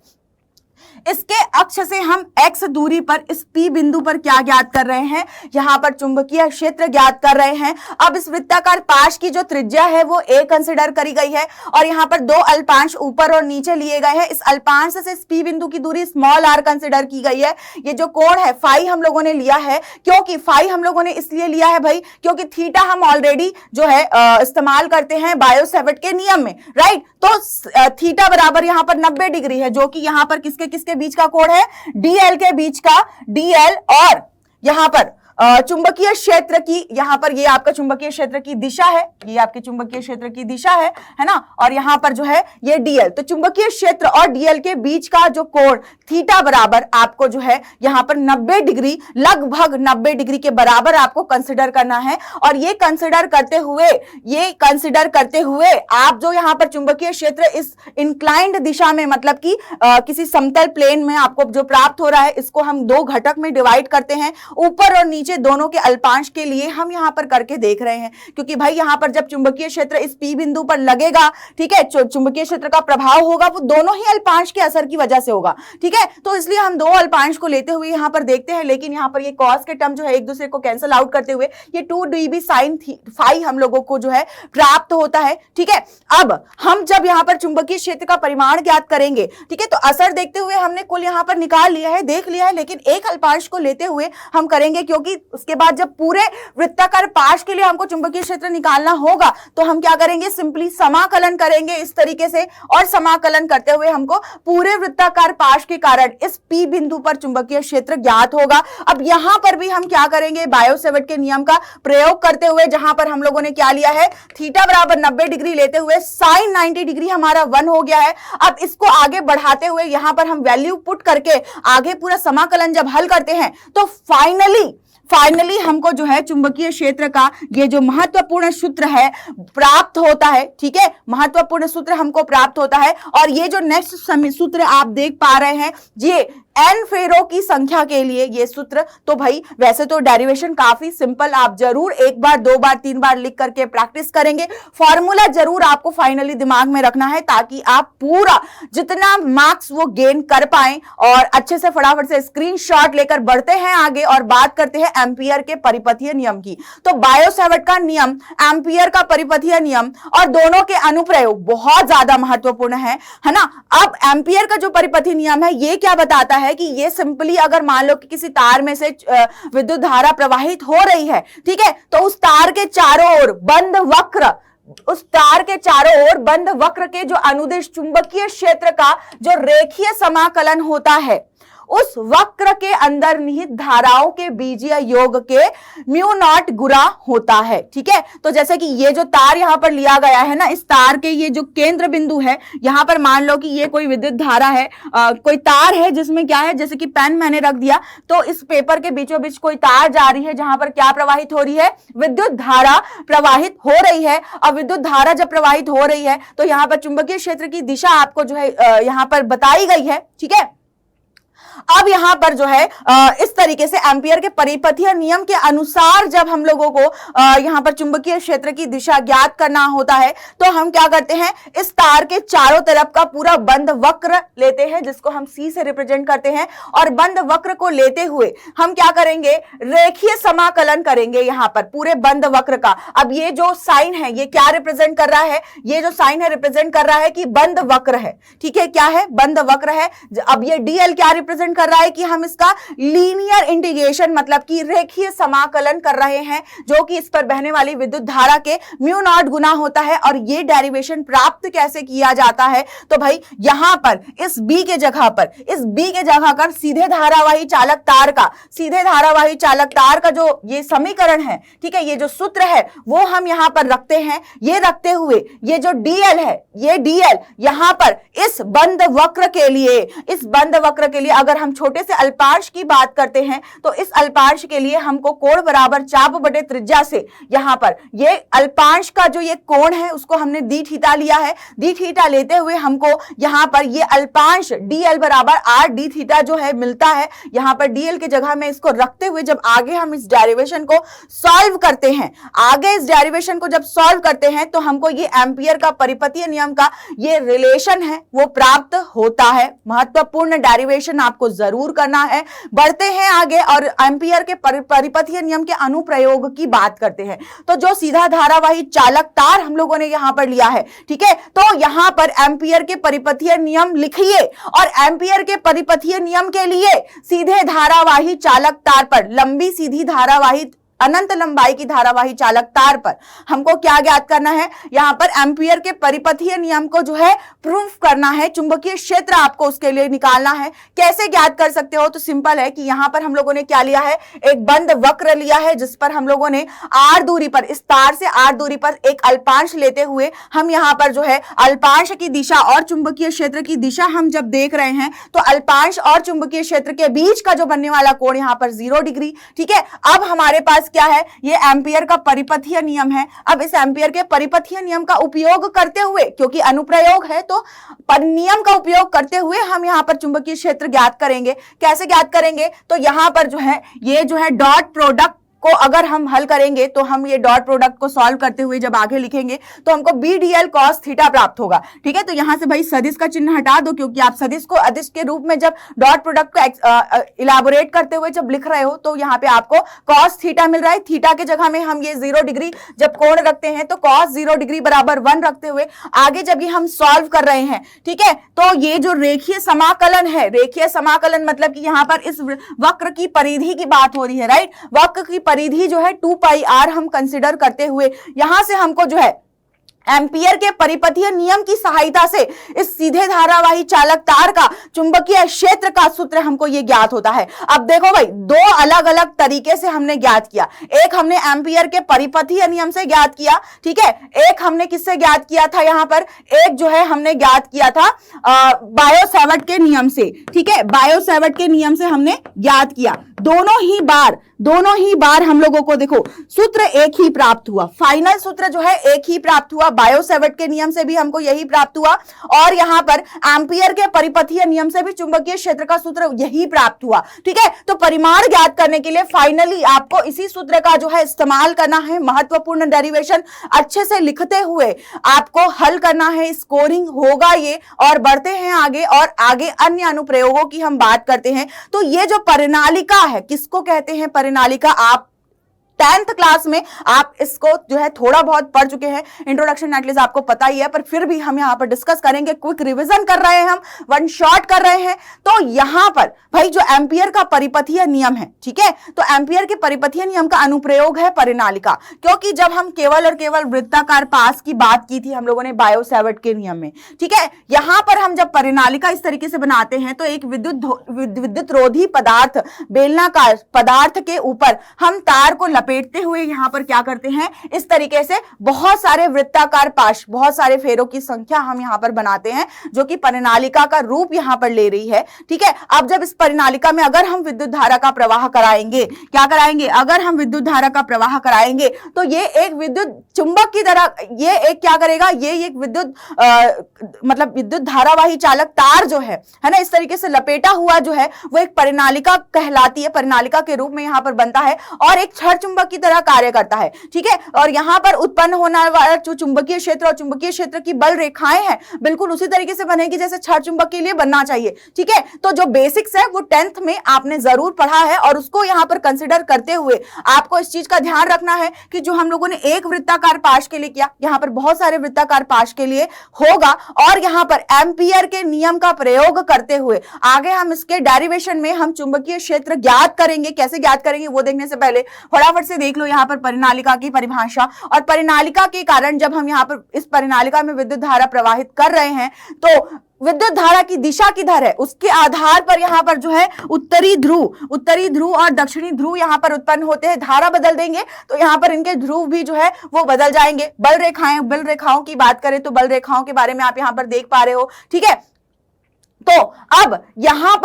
इसके अक्ष से हम x दूरी पर इस P बिंदु पर क्या ज्ञात कर रहे हैं, यहां पर चुंबकीय क्षेत्र ज्ञात कर रहे हैं। अब इस वृत्ताकार पाश की जो त्रिज्या है वो a कंसिडर करी गई है और यहां पर 2 अल्पांश ऊपर और नीचे लिए गए हैं। इस अल्पांश से इस P बिंदु की दूरी स्मॉल r कंसिडर की गई है। ये जो कोण है फाई हम लोगों ने लिया है, क्योंकि फाई हम लोगों ने इसलिए लिया है भाई क्योंकि थीटा हम ऑलरेडी जो है इस्तेमाल करते हैं बायो-सैवर्ट के नियम में, राइट। तो थीटा बराबर यहां पर 90 डिग्री है, जो कि यहां पर किसके बीच का कोण है, डीएल के बीच का, डीएल और यहां पर चुंबकीय क्षेत्र की, यहां पर ये आपका चुंबकीय क्षेत्र की दिशा है, ये आपके चुंबकीय क्षेत्र की दिशा है ना, और यहां पर जो है ये डीएल। तो चुंबकीय क्षेत्र और डीएल के बीच का जो कोण थीटा बराबर आपको जो है यहां पर 90 डिग्री, लगभग 90 डिग्री के बराबर आपको कंसिडर करना है। और ये कंसिडर करते हुए आप जो यहां पर चुंबकीय क्षेत्र इस इंक्लाइंड दिशा में, मतलब कि किसी समतल प्लेन में आपको जो प्राप्त हो रहा है, इसको हम 2 घटक में डिवाइड करते हैं, ऊपर और नीचे दोनों के अल्पांश के लिए हम यहां पर करके देख रहे हैं। क्योंकि भाई यहां पर जब चुंबकीय क्षेत्र इस P बिंदु पर लगेगा, ठीक है, चुंबकीय क्षेत्र का प्रभाव होगा वो दोनों ही अल्पांश के असर की वजह से होगा, ठीक है। तो इसलिए हम 2 अल्पांश को लेते हुए यहां पर देखते हैं, लेकिन यहां पर ये कॉस के टर्म जो है एक दूसरे को कैंसिल आउट करते हुए ये 2 dB sin फाई हम लोगों को जो है प्राप्त होता है, ठीक है। अब हम जब यहां पर चुंबकीय क्षेत्र का परिमाण ज्ञात करेंगे, ठीक है, तो असर देखते हुए हमने कुल यहां पर निकाल लिया है, देख लिया है, लेकिन एक अल्पांश को लेते हुए हम करेंगे, क्योंकि उसके बाद जब पूरे वृत्ताकार पाश के लिए हमको चुंबकीय क्षेत्र निकालना होगा तो हम क्या करेंगे, सिंपली समाकलन करेंगे इस तरीके से, और समाकलन करते हुए हमको पूरे वृत्ताकार पाश के कारण इस P बिंदु पर चुंबकीय क्षेत्र ज्ञात होगा। अब यहां पर भी हम क्या करेंगे, बायो-सैवर्ट के नियम का प्रयोग करते हुए, जहां पर हम लोगों ने क्या लिया है, थीटा बराबर 90 डिग्री लेते हुए साइन 90 डिग्री हमारा 1 हो गया है। अब इसको आगे बढ़ाते हुए यहां पर हम वैल्यू पुट करके आगे पूरा समाकलन जब हल करते हैं तो फाइनली हमको जो है चुंबकीय क्षेत्र का ये जो महत्वपूर्ण सूत्र है प्राप्त होता है, ठीक है, महत्वपूर्ण सूत्र हमको प्राप्त होता है। और ये जो नेक्स्ट सूत्र आप देख पा रहे हैं, ये n फेरों की संख्या के लिए ये सूत्र, तो भाई वैसे तो डेरिवेशन काफी सिंपल, आप जरूर 1 बार 2 बार 3 बार लिख करके प्रैक्टिस करेंगे। फॉर्मूला जरूर आपको फाइनली दिमाग में रखना है, ताकि आप पूरा जितना मार्क्स वो गेन कर पाएं। और अच्छे से फटाफट से स्क्रीनशॉट लेकर बढ़ते हैं आगे और बात करते हैं एम्पियर के परिपथीय नियम की। तो बायो-सैवर्ट का नियम, एम्पियर का परिपथीय नियम और दोनों के अनुप्रयोग बहुत ज्यादा महत्वपूर्ण है ना। अब एम्पियर का जो परिपथीय नियम है ये क्या बताता है कि ये सिंपली अगर मान लो कि किसी तार में से विद्युत धारा प्रवाहित हो रही है, ठीक है, तो उस तार के चारों ओर बंद वक्र के जो अनुदिश चुंबकीय क्षेत्र का जो रेखीय समाकलन होता है, उस वक्र के अंदर निहित धाराओं के बीजीय योग के म्यू नॉट गुणा होता है, ठीक है। तो जैसे कि ये जो तार यहां पर लिया गया है ना, इस तार के ये जो केंद्र बिंदु है, यहां पर मान लो कि ये कोई विद्युत धारा है, कोई तार है जिसमें क्या है, जैसे कि पेन मैंने रख दिया, तो इस पेपर के बीचों बीच कोई तार जा रही है जहां पर क्या प्रवाहित हो रही है, विद्युत धारा प्रवाहित हो रही है। अब विद्युत धारा जब प्रवाहित हो रही है तो यहां पर चुंबकीय क्षेत्र की दिशा आपको जो है यहां पर बताई गई है, ठीक है। अब यहाँ पर जो है इस तरीके से एम्पियर के परिपथीय नियम के अनुसार जब हम लोगों को यहाँ पर चुंबकीय क्षेत्र की दिशा ज्ञात करना होता है तो हम क्या करते हैं, इस तार के चारों तरफ का पूरा बंद वक्र लेते हैं जिसको हम सी से रिप्रेजेंट करते हैं, और बंद वक्र को लेते हुए हम क्या करेंगे, रेखीय समाकलन करेंगे यहाँ पर पूरे बंद वक्र का। अब ये जो साइन है ये क्या रिप्रेजेंट कर रहा है, ये जो साइन है रिप्रेजेंट कर रहा है कि बंद वक्र है, ठीक है, क्या है, बंद वक्र है। अब ये डीएल क्या रिप्रेजेंट कर रहा है कि हम इसका लीनियर इंटीग्रेशन मतलब कि रेखीय समाकलन कर रहे हैं, जो कि इस पर बहने वाली विद्युत धारा के म्यू नॉट गुना होता है। और ये डेरिवेशन प्राप्त कैसे किया जाता है, तो भाई यहां पर इस बी के जगह पर सीधे धारावाही चालक तार का, सीधे धारावाही चालक तार का जो ये समीकरण है, ठीक है, ये जो सूत्र है वो हम यहां पर रखते हैं। ये रखते हुए ये जो डीएल है, ये डीएल यहां पर इस बंद वक्र के लिए अगर हम छोटे से अल्पांश की बात करते हैं तो इस अल्पांश के लिए हमको कोण बराबर चाप बटे त्रिज्या से यहां पर ये अल्पांश का जो ये कोण है उसको हमने डी थीटा लिया है। डी थीटा लेते हुए हमको यहां पर ये अल्पांश डीएल बराबर आर डी थीटा जो है मिलता है। यहां पर डीएल की जगह में इसको रखते हुए जब आगे हम इस डेरिवेशन को सॉल्व करते हैं, तो हमको ये एम्पियर का परिपथीय नियम का ये रिलेशन है वो प्राप्त होता है। महत्वपूर्ण डेरिवेशन आपको जरूर करना है। बढ़ते हैं आगे और एम्पियर के परिपथीय नियम के अनुप्रयोग की बात करते हैं। तो जो सीधा धारावाही चालक तार हम लोगों ने यहां पर लिया है, ठीक है, तो यहां पर एम्पियर के परिपथीय नियम लिखिए और एम्पियर के परिपथीय नियम के लिए सीधे धारावाही चालक तार पर लंबी सीधी धारावाही अनंत लंबाई की धारावाही चालक तार पर हमको क्या ज्ञात करना है, यहां पर एम्पियर के परिपथीय नियम को जो है प्रूफ करना है। चुंबकीय क्षेत्र आपको उसके लिए निकालना है। कैसे ज्ञात कर सकते हो, तो सिंपल है कि यहां पर हम लोगों ने क्या लिया है, एक बंद वक्र लिया है जिस पर हम लोगों ने आर दूरी पर, इस तार से आर दूरी पर एक अल्पांश लेते हुए हम यहां पर जो है अल्पांश की दिशा और चुंबकीय क्षेत्र की दिशा हम जब देख रहे हैं तो अल्पांश और चुंबकीय क्षेत्र के बीच का जो बनने वाला कोण यहां पर 0 डिग्री, ठीक है। अब हमारे पास क्या है, ये एम्पियर का परिपथीय नियम है। अब इस एम्पियर के परिपथीय नियम का उपयोग करते हुए, क्योंकि अनुप्रयोग है तो नियम का उपयोग करते हुए हम यहां पर चुंबकीय क्षेत्र ज्ञात करेंगे। कैसे ज्ञात करेंगे, तो यहां पर जो है ये जो है डॉट प्रोडक्ट को अगर हम हल करेंगे तो हम ये डॉट प्रोडक्ट को सॉल्व करते हुए जब आगे लिखेंगे तो हमको B D L cos theta प्राप्त होगा, ठीक है। तो यहां से भाई सदिश का चिन्ह हटा दो, क्योंकि आप सदिश को अदिश के रूप में जब डॉट प्रोडक्ट को इलाबोरेट करते हुए जब लिख रहे हो तो यहाँ पे आपको कॉस थीटा मिल रहा है। थीटा के जगह में हम ये 0 डिग्री जब कोण रखते हैं तो कॉस 0 डिग्री बराबर 1 रखते हुए आगे जब ये हम सॉल्व कर रहे हैं, ठीक है, तो ये जो रेखीय समाकलन है, रेखीय समाकलन मतलब कि यहाँ पर इस वक्र की परिधि की बात हो रही है, राइट। वक्र की परिधि जो है 2 पाई आर हम कंसीडर करते हुए यहां से हमको जो है एम्पियर के परिपथीय नियम की सहायता से इस सीधे धारावाही चालक तार का चुंबकीय क्षेत्र का सूत्र हमको ये ज्ञात होता है। अब देखो भाई, दो अलग अलग तरीके से हमने ज्ञात किया। एक हमने एम्पियर के परिपथीय नियम से ज्ञात किया, ठीक है, एक हमने किससे ज्ञात किया था, यहां पर एक जो है हमने ज्ञात किया था बायो-सैवर्ट के नियम से, ठीक है, बायो-सैवर्ट के नियम से हमने ज्ञात किया। दोनों ही बार हम लोगों को देखो सूत्र एक ही प्राप्त हुआ, फाइनल सूत्र जो है एक ही प्राप्त हुआ। बायो-सैवर्ट के नियम से भी हमको यही प्राप्त हुआ और यहां पर एम्पियर के परिपथीय नियम से भी चुंबकीय क्षेत्र का सूत्र यही प्राप्त हुआ, ठीक है। तो परिमाण ज्ञात करने के लिए फाइनली आपको इसी सूत्र का जो है इस्तेमाल करना है। महत्वपूर्ण डेरिवेशन अच्छे से लिखते हुए आपको हल करना है, स्कोरिंग होगा ये। और बढ़ते हैं आगे और आगे अन्य अनुप्रयोगों की हम बात करते हैं। तो ये जो परिनालिका है, किसको कहते हैं परिनालिका, आप 10th क्लास में आप इसको जो है थोड़ा बहुत पढ़ चुके हैं, इंट्रोडक्शन एटलीस्ट आपको पता ही है, पर फिर भी हम यहां पर डिस्कस करेंगे, क्विक रिवीजन कर रहे हैं, हम वन शॉट कर रहे हैं। तो यहां पर भाई जो एम्पियर का परिपथीय नियम है, ठीक है, तो एम्पियर के परिपथीय नियम का अनुप्रयोग है परिनालिका। क्योंकि जब हम केवल और केवल वृत्ताकार पास की बात की थी हम लोगों ने बायो-सैवर्ट के नियम में, ठीक है, यहां पर हम जब परिनालिका इस तरीके से बनाते हैं तो एक विद्युत रोधी पदार्थ, बेलनाकार पदार्थ के ऊपर हम तार को लपेटते हुए यहाँ पर क्या करते हैं, इस तरीके से बहुत सारे वृत्ताकार पाश, बहुत सारे फेरों की संख्या हम यहाँ पर बनाते हैं, जो कि परिनालिका का रूप यहाँ पर ले रही है। ठीक है, अब जब इस परिनालिका में अगर हम विद्युत धारा का प्रवाह कराएंगे, क्या कराएंगे, अगर हम विद्युत धारा का प्रवाह कराएंगे तो ये एक विद्युत चुंबक की तरह, ये एक क्या करेगा, ये एक विद्युत मतलब विद्युत धारावाही चालक तार जो है ना, इस तरीके से लपेटा हुआ जो है वो एक परिनालिका कहलाती है, परिनालिका के रूप में यहाँ पर बनता है और एक छड़ चुंबक की तरह कार्य करता है। ठीक है, और यहाँ पर उत्पन्न होने वाला जो चुंबकीय क्षेत्र और चुंबकीय क्षेत्र की बल रेखाएं हैं बिल्कुल उसी तरीके से बनेगी जैसे छड़ चुंबक के लिए बनना चाहिए। ठीक है, तो जो बेसिक्स है वो 10th में आपने जरूर पढ़ा है और उसको यहाँ पर कंसिडर करते हुए आपको इस चीज का ध्यान रखना है कि जो हम लोगों ने एक वृत्ताकार पाश के लिए किया, यहाँ पर बहुत सारे वृत्ताकार पाश के लिए होगा और यहाँ पर एम्पियर के नियम का प्रयोग करते हुए आगे हम इसके डेरिवेशन में हम चुंबकीय क्षेत्र ज्ञात करेंगे। कैसे ज्ञात करेंगे वो देखने से पहले फटाफट से देख लो यहाँ पर परिनालिका की परिभाषा। और परिनालिका के कारण जब हम यहाँ पर इस परिनालिका में विद्युत धारा प्रवाहित कर रहे हैं तो विद्युत धारा की दिशा किधर है उसके आधार पर यहाँ पर जो है उत्तरी ध्रुव और दक्षिणी ध्रुव यहाँ पर उत्पन्न होते हैं। धारा बदल देंगे तो यहाँ पर इनके ध्रुव भी जो है वो बदल जाएंगे। बल रेखाओं की बात करें तो बल रेखाओं के बारे में आप यहाँ पर देख पा रहे हो। ठीक है, तो अब यहाँ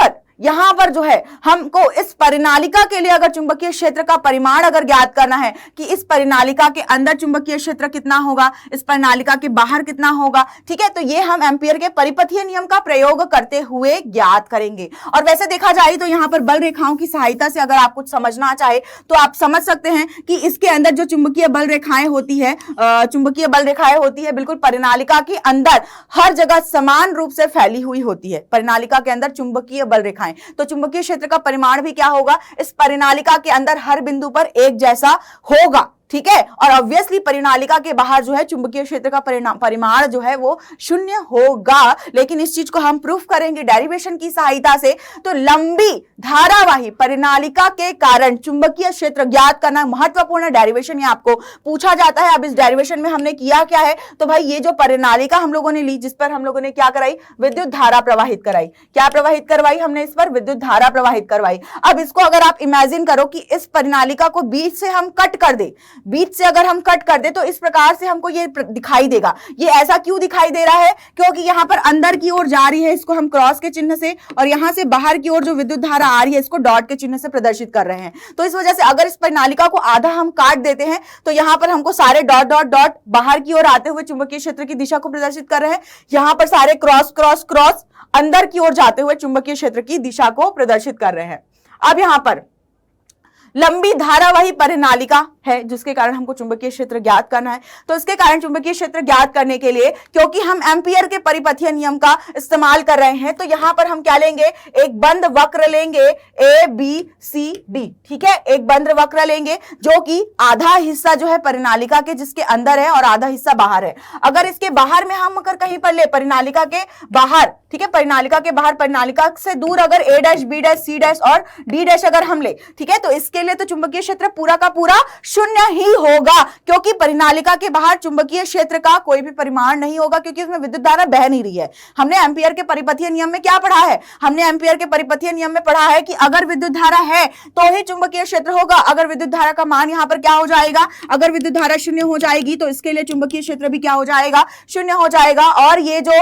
पर जो है हमको इस परिनालिका के लिए अगर चुंबकीय क्षेत्र का परिमाण अगर ज्ञात करना है कि इस परिनालिका के अंदर चुंबकीय क्षेत्र कितना होगा, इस परिनालिका के बाहर कितना होगा, ठीक है, तो ये हम एम्पियर के परिपथीय नियम का प्रयोग करते हुए ज्ञात करेंगे। और वैसे देखा जाए तो यहाँ पर बल रेखाओं की सहायता से अगर आप कुछ समझना चाहे तो आप समझ सकते हैं कि इसके अंदर जो चुंबकीय बल रेखाएं होती है बिल्कुल परिनालिका के अंदर हर जगह समान रूप से फैली हुई होती है। परिनालिका के अंदर चुंबकीय बल रेखाएं, तो चुंबकीय क्षेत्र का परिमाण भी क्या होगा, इस परिनालिका के अंदर हर बिंदु पर एक जैसा होगा। ठीक है, और ऑब्वियसली परिनालिका के बाहर जो है चुंबकीय क्षेत्र का परिमाण जो है वो 0 होगा। लेकिन इस चीज को हम प्रूफ करेंगे डेरिवेशन की सहायता से। तो लंबी धारावाही परिनालिका के कारण चुंबकीय क्षेत्र ज्ञात करना महत्वपूर्ण डेरिवेशन है, आपको पूछा जाता है। अब इस डेरिवेशन में हमने किया क्या है, तो भाई ये जो परिनालिका हम लोगों ने ली, जिस पर हम लोगों ने क्या कराई, विद्युत धारा प्रवाहित कराई। क्या प्रवाहित करवाई हमने, इस पर विद्युत धारा प्रवाहित करवाई। अब इसको अगर आप इमेजिन करो कि इस परिनालिका को बीच से हम कट कर दे, बीच से अगर हम कट कर दे तो इस प्रकार से हमको ये दिखाई देगा। ये ऐसा क्यों दिखाई दे रहा है, क्योंकि यहाँ पर अंदर की ओर जा रही है, इसको हम क्रॉस के चिन्ह से, और यहाँ से बाहर की ओर जो विद्युत धारा आ रही है इसको डॉट के चिन्ह से प्रदर्शित कर रहे हैं। तो इस वजह से अगर इस परिनालिका को आधा हम काट देते हैं तो यहाँ पर हमको सारे डॉट डॉट डॉट बाहर की ओर आते हुए चुंबकीय क्षेत्र की दिशा को प्रदर्शित कर रहे हैं। यहाँ पर सारे क्रॉस क्रॉस क्रॉस अंदर की ओर जाते हुए चुंबकीय क्षेत्र की दिशा को प्रदर्शित कर रहे हैं। अब यहाँ पर लंबी धारावाही परिनालिका है जिसके कारण हमको चुंबकीय क्षेत्र ज्ञात करना है। तो इसके कारण चुंबकीय क्षेत्र ज्ञात करने के लिए, क्योंकि हम एम्पियर के परिपथीय नियम का इस्तेमाल कर रहे हैं, तो यहां पर हम क्या लेंगे, एक बंद वक्र लेंगे ABCD। ठीक है, एक बंद वक्र लेंगे जो कि आधा हिस्सा जो है परिनालिका के जिसके अंदर है और आधा हिस्सा बाहर है। अगर इसके बाहर में हम अगर कहीं पर ले, परिनालिका के बाहर, ठीक है, परिनालिका के बाहर, परिनालिका से दूर अगर A' B' C' और D' अगर हम ले, ठीक है, तो इसके लिए तो चुंबकीय क्षेत्र पूरा का पूरा 0 ही होगा, क्योंकि परिनालिका के बाहर चुंबकीय क्षेत्र का कोई भी परिमाण नहीं होगा, क्योंकि उसमें विद्युत धारा बह नहीं रही है। हमने एम्पियर के परिपथीय नियम में क्या पढ़ा है, हमने एम्पियर के परिपथीय नियम में पढ़ा है कि अगर विद्युत धारा है तो ही चुंबकीय क्षेत्र होगा। अगर विद्युत धारा का मान यहाँ पर क्या हो जाएगा, अगर विद्युत धारा 0 हो जाएगी तो इसके लिए चुंबकीय क्षेत्र भी क्या हो जाएगा, 0 हो जाएगा। और ये जो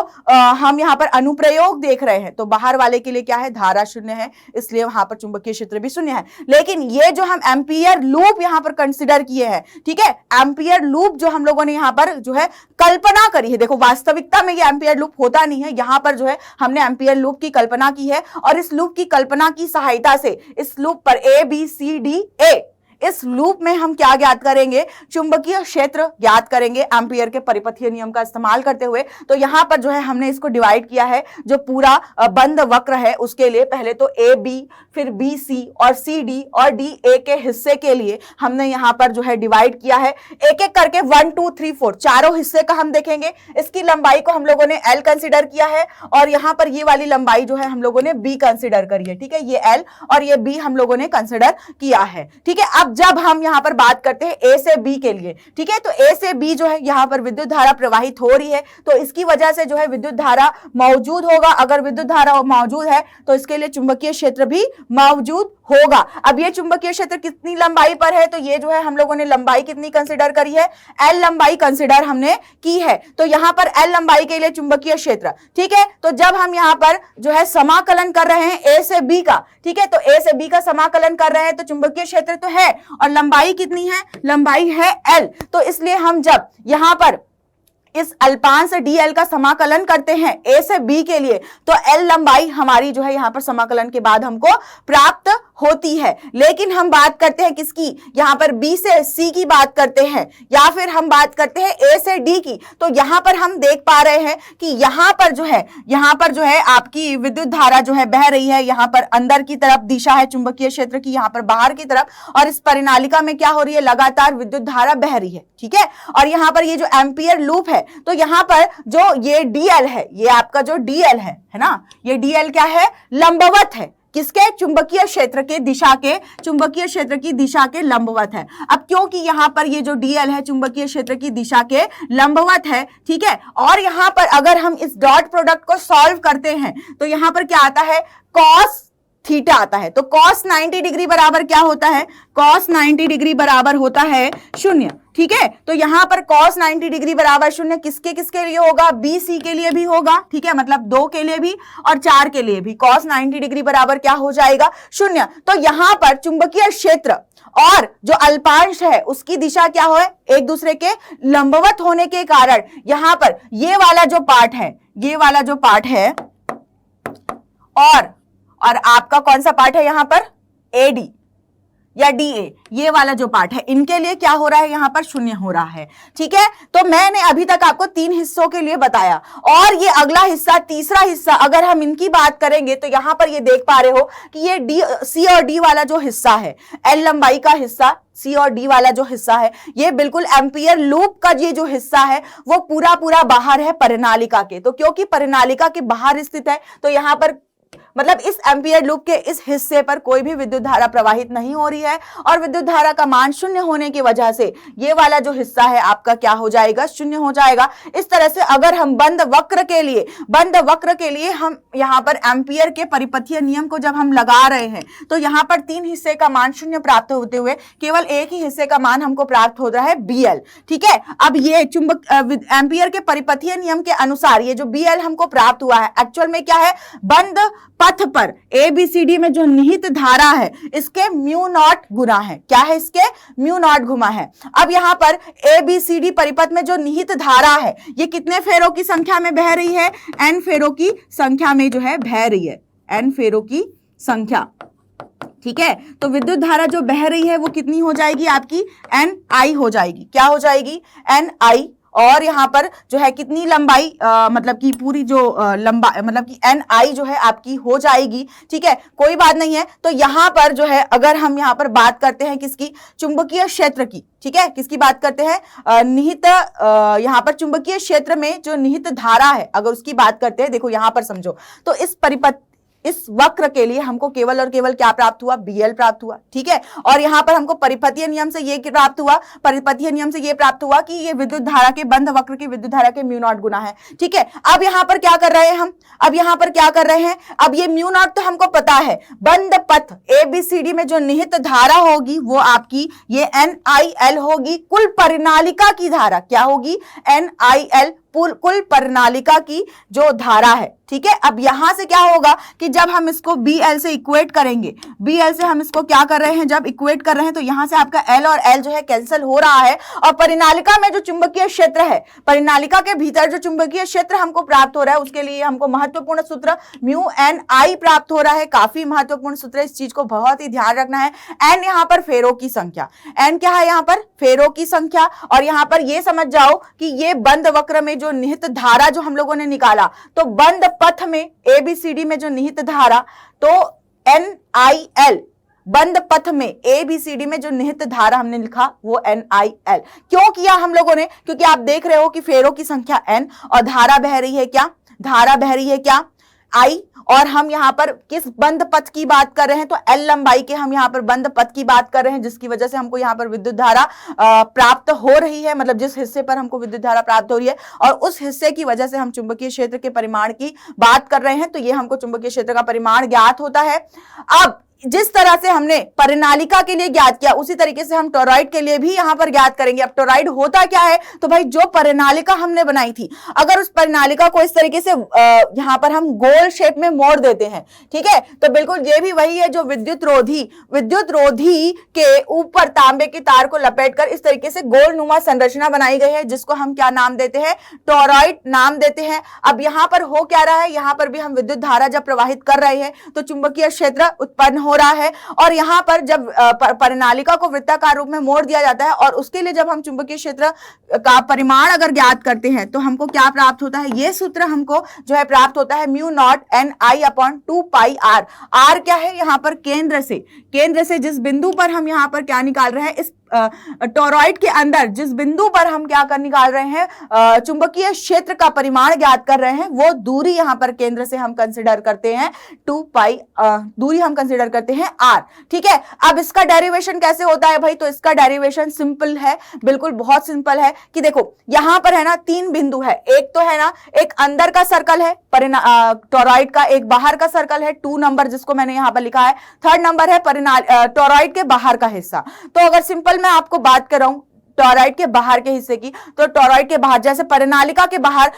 हम यहाँ पर अनुप्रयोग देख रहे हैं, तो बाहर वाले के लिए क्या है, धारा 0 है, इसलिए वहां पर चुंबकीय क्षेत्र भी 0 है। लेकिन ये जो हम एम्पियर लूप यहाँ पर कंसिडर किए हैं, ठीक है, एम्पियर लूप जो हम लोगों ने यहाँ पर जो है कल्पना करी है, देखो वास्तविकता में ये एम्पियर लूप होता नहीं है, यहाँ पर जो है हमने एम्पियर लूप की कल्पना की है। और इस लूप की कल्पना की सहायता से इस लूप पर ABCDA, इस लूप में हम क्या ज्ञात करेंगे, चुंबकीय क्षेत्र ज्ञात करेंगे एम्पियर के परिपथीय नियम का इस्तेमाल करते हुए। तो यहां पर जो है हमने इसको डिवाइड किया है, जो पूरा बंद वक्र है उसके लिए पहले तो AB, फिर BC और CD और DA के हिस्से के लिए हमने यहां पर जो है डिवाइड किया है। एक एक करके 1 2 3 4 चारों हिस्से का हम देखेंगे। इसकी लंबाई को हम लोगों ने L कंसिडर किया है और यहां पर ये वाली लंबाई जो है हम लोगों ने B कंसिडर करी है। ठीक है, ये L और ये B हम लोगों ने कंसिडर किया है। ठीक है, अब अब जब हम यहाँ पर बात करते हैं ए से बी के लिए, ठीक है, तो ए से बी जो है यहाँ पर विद्युत धारा प्रवाहित हो रही है, तो इसकी वजह से जो है विद्युत धारा मौजूद होगा। अगर विद्युत धारा मौजूद है तो इसके लिए चुंबकीय क्षेत्र भी मौजूद होगा। अब ये चुंबकीय क्षेत्र कितनी लंबाई पर है, तो ये जो है हम लोगों ने लंबाई कितनी कंसिडर करी है, एल लंबाई कंसिडर हमने की है। तो यहाँ पर एल लंबाई के लिए चुंबकीय क्षेत्र, ठीक है, तो जब हम यहाँ पर जो है समाकलन कर रहे हैं ए से बी का, ठीक है, तो ए से बी का समाकलन कर रहे हैं तो चुंबकीय क्षेत्र तो है और लंबाई कितनी है, लंबाई है एल। तो इसलिए हम जब यहाँ पर इस अल्पांश डीएल का समाकलन करते हैं ए से बी के लिए, तो एल लंबाई हमारी जो है यहां पर समाकलन के बाद हमको प्राप्त होती है। लेकिन हम बात करते हैं किसकी, यहां पर बी से सी की बात करते हैं या फिर हम बात करते हैं ए से डी की, तो यहां पर हम देख पा रहे हैं कि यहां पर जो है आपकी विद्युत धारा जो है बह रही है, यहां पर अंदर की तरफ दिशा है चुंबकीय क्षेत्र की, यहां पर बाहर की तरफ, और इस परिनालिका में क्या हो रही है, लगातार विद्युत धारा बह रही है, ठीक है। और यहां पर ये जो एम्पियर लूप है, तो यहां पर जो ये डीएल है, ये आपका जो डीएल है ना, ये डीएल क्या है, लंबवत है किसके, चुंबकीय क्षेत्र के दिशा के, चुंबकीय क्षेत्र की दिशा के लंबवत है। अब क्योंकि यहां पर ये जो डीएल है चुंबकीय क्षेत्र की दिशा के लंबवत है, ठीक है, और यहां पर अगर हम इस डॉट प्रोडक्ट को सॉल्व करते हैं तो यहां पर क्या आता है, कॉस थीटा आता है। तो कॉस 90 डिग्री बराबर क्या होता है, कॉस 90 डिग्री बराबर होता है 0, ठीक है। तो यहां पर cos 90 डिग्री बराबर 0 किसके किसके लिए होगा, बी सी के लिए भी होगा, ठीक है, मतलब 2 के लिए भी और 4 के लिए भी cos 90 डिग्री बराबर क्या हो जाएगा, 0। तो यहां पर चुंबकीय क्षेत्र और जो अल्पांश है उसकी दिशा क्या हो, एक दूसरे के लंबवत होने के कारण यहां पर ये वाला जो पार्ट है, ये वाला जो पार्ट है और आपका कौन सा पार्ट है यहां पर, एडी या डीए, ये वाला जो पार्ट है, इनके लिए क्या हो रहा है, यहां पर 0 हो रहा है, ठीक है। तो मैंने अभी तक आपको 3 हिस्सों के लिए बताया, और ये अगला हिस्सा, तीसरा हिस्सा अगर हम इनकी बात करेंगे तो यहां पर ये देख पा रहे हो कि ये डी, सी और डी वाला जो हिस्सा है, एल लंबाई का हिस्सा, सी और डी वाला जो हिस्सा है, ये बिल्कुल एम्पियर लूप का ये जो हिस्सा है वो पूरा बाहर है परिनालिका के। तो क्योंकि परिनालिका के बाहर स्थित है तो यहां पर मतलब इस एम्पियर लूप के इस हिस्से पर कोई भी विद्युत धारा प्रवाहित नहीं हो रही है, और विद्युत धारा का मान 0 होने की वजह से ये वाला जो हिस्सा है आपका क्या हो जाएगा, 0 हो जाएगा। इस तरह से अगर हम बंद वक्र के लिए हम यहाँ पर एम्पियर के परिपथीय नियम को जब हम लगा रहे हैं तो यहाँ पर 3 हिस्से का मान 0 प्राप्त होते हुए केवल एक ही हिस्से का मान हमको प्राप्त हो रहा है BL, ठीक है। अब ये चुंबक एम्पियर के परिपथीय नियम के अनुसार ये जो BL हमको प्राप्त हुआ है, एक्चुअल में क्या है, बंद पथ पर ABCD में जो निहित धारा है इसके म्यू नॉट गुना है, क्या है, इसके म्यू नॉट गुना है। अब यहाँ पर ABCD परिपथ में जो निहित धारा है ये कितने फेरों की संख्या में बह रही है, N फेरों की संख्या में जो है बह रही है, N फेरों की संख्या, ठीक है। तो विद्युत धारा जो बह रही है वो कितनी हो जाएगी, आपकी NI हो जाएगी, क्या हो जाएगी, NI। और यहाँ पर जो है कितनी लंबाई, मतलब कि पूरी जो लंबा मतलब कि NI जो है आपकी हो जाएगी, ठीक है, कोई बात नहीं है। तो यहाँ पर जो है अगर हम यहाँ पर बात करते हैं किसकी, चुंबकीय क्षेत्र की, ठीक है, किसकी बात करते हैं, निहित, यहाँ पर चुंबकीय क्षेत्र में जो निहित धारा है अगर उसकी बात करते हैं, देखो यहाँ पर समझो, तो इस वक्र के लिए हमको केवल और केवल क्या प्राप्त हुआ, BL प्राप्त हुआ, ठीक है। और यहाँ पर हमको परिपथीय नियम से ये प्राप्त हुआ, परिपथीय नियम से ये प्राप्त हुआ कि ये विद्युत धारा के बंद वक्र की विद्युत धारा के म्यू नॉट गुना है, ठीक है। अब यहाँ पर क्या कर रहे हैं हम, अब यहाँ पर क्या कर रहे हैं, अब ये म्यू नॉट तो हमको पता है, बंद पथ ABCD में जो निहित धारा होगी वो आपकी ये NIL होगी, कुल परिनालिका की धारा क्या होगी, NIL, कुल परिनालिका की जो धारा है, ठीक है। अब यहां से क्या होगा कि जब हम इसको BL से इक्वेट करेंगे, BL से हम इसको क्या कर रहे हैं, जब इक्वेट कर रहे हैं तो यहां से आपका L और L जो है कैंसिल हो रहा है, और परिनालिका में जो चुंबकीय क्षेत्र है, परिनालिका के भीतर जो चुंबकीय क्षेत्र हमको प्राप्त हो रहा है उसके लिए हमको महत्वपूर्ण सूत्र म्यू NI प्राप्त हो रहा है। काफी महत्वपूर्ण सूत्र, इस चीज को बहुत ही ध्यान रखना है। N यहाँ पर फेरों की संख्या, N क्या है यहाँ पर, फेरों की संख्या। और यहाँ पर ये समझ जाओ कि ये बंद वक्र में जो निहित धारा जो हम लोगों ने निकाला, तो बंद पथ में ABCD में जो निहित धारा, तो NIL, बंद पथ में ABCD में जो निहित धारा हमने लिखा वो NIL। क्यों किया हम लोगों ने, क्योंकि आप देख रहे हो कि फेरों की संख्या N और धारा बह रही है क्या, धारा बह रही है क्या, आई, और हम यहाँ पर किस बंद पथ की बात कर रहे हैं, तो L लंबाई के हम यहाँ पर बंद पथ की बात कर रहे हैं, जिसकी वजह से हमको यहाँ पर विद्युत धारा प्राप्त हो रही है, मतलब जिस हिस्से पर हमको विद्युत धारा प्राप्त हो रही है और उस हिस्से की वजह से हम चुंबकीय क्षेत्र के परिमाण की बात कर रहे हैं, तो ये हमको चुंबकीय क्षेत्र का परिमाण ज्ञात होता है। अब जिस तरह से हमने परिनालिका के लिए ज्ञात किया उसी तरीके से हम टोरॉइड के लिए भी यहां पर ज्ञात करेंगे। अब टोरॉइड होता क्या है, तो भाई जो परिनालिका हमने बनाई थी, अगर उस परिनालिका को इस तरीके से यहां पर हम गोल शेप में मोड़ देते हैं, ठीक है, तो बिल्कुल ये भी वही है जो विद्युत रोधी के ऊपर तांबे के तार को लपेटकर इस तरीके से गोलनुमा संरचना बनाई गई है, जिसको हम क्या नाम देते हैं, टोरॉइड नाम देते हैं। अब यहां पर हो क्या रहा है, यहां पर भी हम विद्युत धारा जब प्रवाहित कर रहे हैं तो चुंबकीय क्षेत्र उत्पन्न हो रहा है, और यहां पर जब परिनालिका को वृत्ताकार रूप में मोड़ दिया जाता है और उसके लिए जब हम चुंबकीय क्षेत्र का परिमाण अगर ज्ञात करते हैं तो हमको क्या प्राप्त होता है, यह सूत्र हमको जो है प्राप्त होता है mu not N I upon 2 pi R. R क्या है, यहां पर केंद्र से जिस बिंदु पर हम यहां पर क्या निकाल रहे हैं, इस टोरॉइड के अंदर जिस बिंदु पर हम क्या कर निकाल रहे हैं, चुंबकीय क्षेत्र का परिमाण ज्ञात कर रहे हैं, वो दूरी यहां पर केंद्र से हम कंसीडर करते हैं 2 पाई, दूरी हम कंसीडर करते हैं आर, ठीक है। अब इसका डेरिवेशन कैसे होता है भाई, तो इसका डेरिवेशन सिंपल है, बिल्कुल बहुत सिंपल है कि देखो यहां पर है ना 3 बिंदु है, एक तो है ना एक अंदर का सर्कल है टोरॉइड का, एक बाहर का सर्कल है 2 नंबर जिसको मैंने यहां पर लिखा है, 3rd नंबर है टोरॉइड के बाहर का हिस्सा। तो अगर सिंपल मैं आपको बात कर रहा हूं टोरॉइड के बाहर के हिस्से की, तो टोरॉइड के बाहर जैसे परिनालिका के बाहर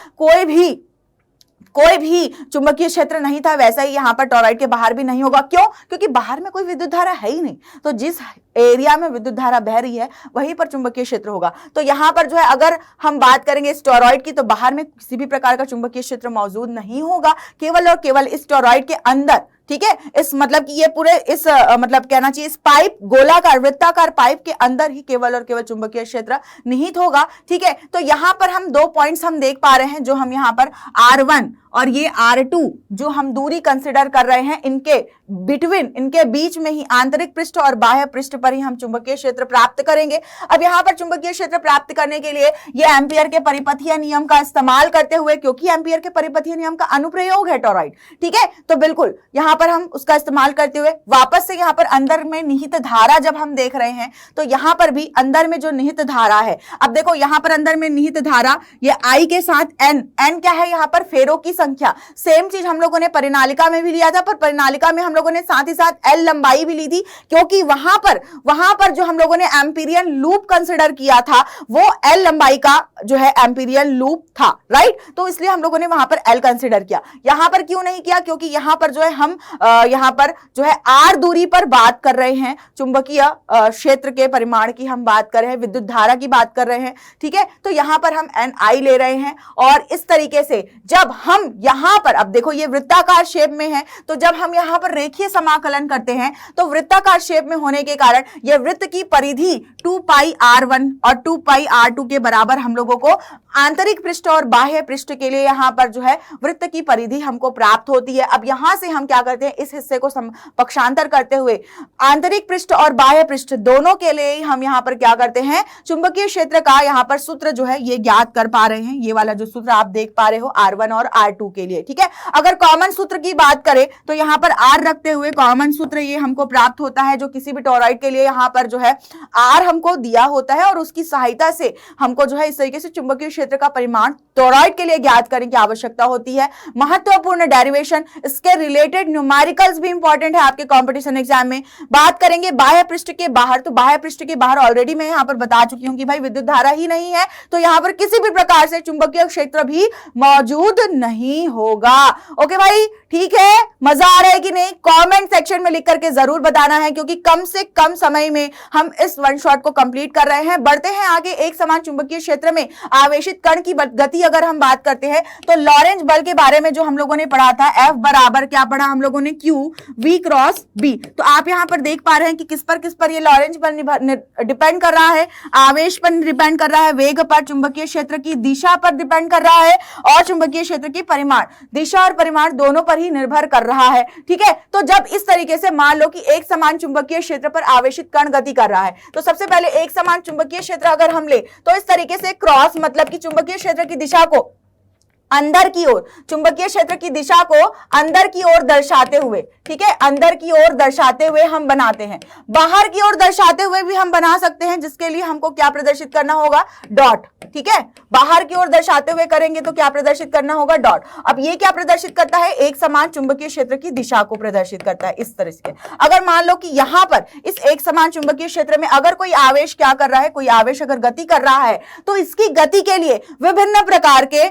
कोई भी चुंबकीय क्षेत्र नहीं था, वैसा ही यहां पर टोरॉइड के बाहर भी नहीं होगा। क्यों? क्योंकि बाहर में कोई विद्युत धारा है ही नहीं, तो जिस एरिया में विद्युत धारा बह रही है वहीं पर चुंबकीय क्षेत्र होगा। तो यहां पर जो है अगर हम बात करेंगे इस टोरॉइड की, तो बाहर में किसी भी प्रकार का चुंबकीय क्षेत्र मौजूद नहीं होगा, केवल और केवल इस टोरॉइड के अंदर, ठीक है, इस मतलब कि ये पूरे इस मतलब कहना चाहिए इस पाइप गोलाकार वृत्ताकार पाइप के अंदर ही केवल और केवल चुंबकीय क्षेत्र निहित होगा, ठीक है। तो यहां पर हम 2 पॉइंट्स हम देख पा रहे हैं, जो हम यहां पर R1 और ये R2 जो हम दूरी कंसिडर कर रहे हैं, इनके बीच में ही आंतरिक पृष्ठ और बाह्य पृष्ठ पर ही हम चुंबकीय क्षेत्र प्राप्त करेंगे। अब यहां पर चुंबकीय क्षेत्र प्राप्त करने के लिए ये एम्पियर के परिपथीय नियम का इस्तेमाल करते हुए, क्योंकि एम्पियर के परिपथीय नियम का अनुप्रयोग है टोरॉइड, ठीक है, तो बिल्कुल यहां पर हम उसका इस्तेमाल करते हुए वापस से यहां पर अंदर में निहित धारा जब हम देख रहे हैं, तो यहां पर भी अंदर में जो निहित धारा है, अब देखो यहां पर अंदर में निहित धारा ये I के साथ N क्या है, यहां पर फेरों की संख्या, सेम चीज हम लोगों ने परिनालिका में भी लिया था, पर परिनालिका में हम लोगों ने साथ ही साथ L लंबाई भी ली थी, क्योंकि वहां पर जो हम लोगों ने एम्पीरियन लूप कंसिडर किया था वो L लंबाई का जो है एम्पीरियन लूप था, राइट, तो इसलिए हम लोगों ने वहां पर L कंसिडर किया। यहां पर क्यों नहीं किया, क्योंकि यहां पर जो है हम यहां पर जो है R दूरी पर बात कर रहे हैं, चुंबकीय क्षेत्र के परिमाण की हम बात कर रहे हैं, विद्युत धारा की बात कर रहे हैं, ठीक है, तो यहां पर हम NI ले रहे हैं। और इस तरीके से जब हम यहां पर, अब देखो ये वृत्ताकार शेप में है, तो जब हम यहां पर रेखीय समाकलन करते हैं तो वृत्ताकार शेप में होने के कारण यह वृत्त की परिधि 2 पाई R1 और 2 पाई R2 के बराबर हम लोगों को आंतरिक पृष्ठ और बाह्य पृष्ठ के लिए यहां पर जो है वृत्त की परिधि हमको प्राप्त होती है। अब यहां से हम क्या करते हैं, इस हिस्से को पक्षांतर करते हुए आंतरिक पृष्ठ और बाह्य पृष्ठ दोनों के लिए हम यहां पर क्या करते हैं, चुंबकीय क्षेत्र का यहां पर सूत्र जो है ये ज्ञात कर पा रहे हैं, ये वाला जो सूत्र आप देख पा रहे हो R1 और R2 के लिए, ठीक है। अगर कॉमन सूत्र की बात करें तो यहां पर R रखते हुए कॉमन सूत्र ये हमको प्राप्त होता है, जो किसी भी टोरॉइड के लिए यहां पर जो है R हमको दिया होता है, और उसकी सहायता से हमको जो है इस तरीके से चुंबकीय क्षेत्र का परिमाण टोरॉइड के लिए ज्ञात करने की आवश्यकता होती है। महत्वपूर्ण डेरिवेशन, इसके रिलेटेड न्यूमेरिकल्स भी इंपॉर्टेंट है आपके कंपटीशन एग्जाम में। बात करेंगे बाह्य पृष्ठ के बाहर, तो बाह्य पृष्ठ के बाहर ऑलरेडी मैं यहां पर बता चुकी हूं कि भाई विद्युत धारा ही नहीं है, तो यहां पर किसी भी प्रकार से चुंबकीय क्षेत्र भी मौजूद नहीं होगा। ओके भाई, ठीक है, मजा आ रहा है कि नहीं? कमेंट सेक्शन में लिख करके जरूर बताना है, क्योंकि कम से कम समय में हम इस वन शॉट को कंप्लीट कर रहे हैं। बढ़ते हैं आगे। एक समान चुंबकीय क्षेत्र में आवेशित कण की गति अगर हम बात करते हैं तो लॉरेंज बल के बारे में जो हम लोगों ने पढ़ा था, F बराबर क्या पढ़ा हम लोगों ने, Q V क्रॉस B। तो आप यहां पर देख पा रहे हैं कि किस पर ये लॉरेंज बल डिपेंड कर रहा है, आवेश पर डिपेंड कर रहा है, वेग पर, चुंबकीय क्षेत्र की दिशा पर डिपेंड कर रहा है, और चुंबकीय क्षेत्र की परिमाण, दिशा और परिमाण दोनों पर ही निर्भर कर रहा है, ठीक है। तो जब इस तरीके से मान लो कि एक समान चुंबकीय क्षेत्र पर आवेशित कण गति कर रहा है, तो सबसे पहले एक समान चुंबकीय क्षेत्र अगर हम ले तो इस तरीके से क्रॉस मतलब कि चुंबकीय क्षेत्र की दिशा को अंदर की ओर, चुंबकीय क्षेत्र की दिशा को अंदर की ओर दर्शाते हुए, ठीक है, अंदर की ओर दर्शाते हुए हम बनाते हैं। बाहर की ओर दर्शाते हुए भी हम बना सकते हैं, जिसके लिए हमको क्या प्रदर्शित करना होगा, डॉट, ठीक है। बाहर की ओर दर्शाते हुए करेंगे तो क्या प्रदर्शित करना होगा, डॉट। अब ये क्या प्रदर्शित करता है, एक समान चुंबकीय क्षेत्र की दिशा को प्रदर्शित करता है इस तरह से। अगर मान लो कि यहां पर इस एक समान चुंबकीय क्षेत्र में अगर कोई आवेश क्या कर रहा है, कोई आवेश अगर गति कर रहा है, तो इसकी गति के लिए विभिन्न प्रकार के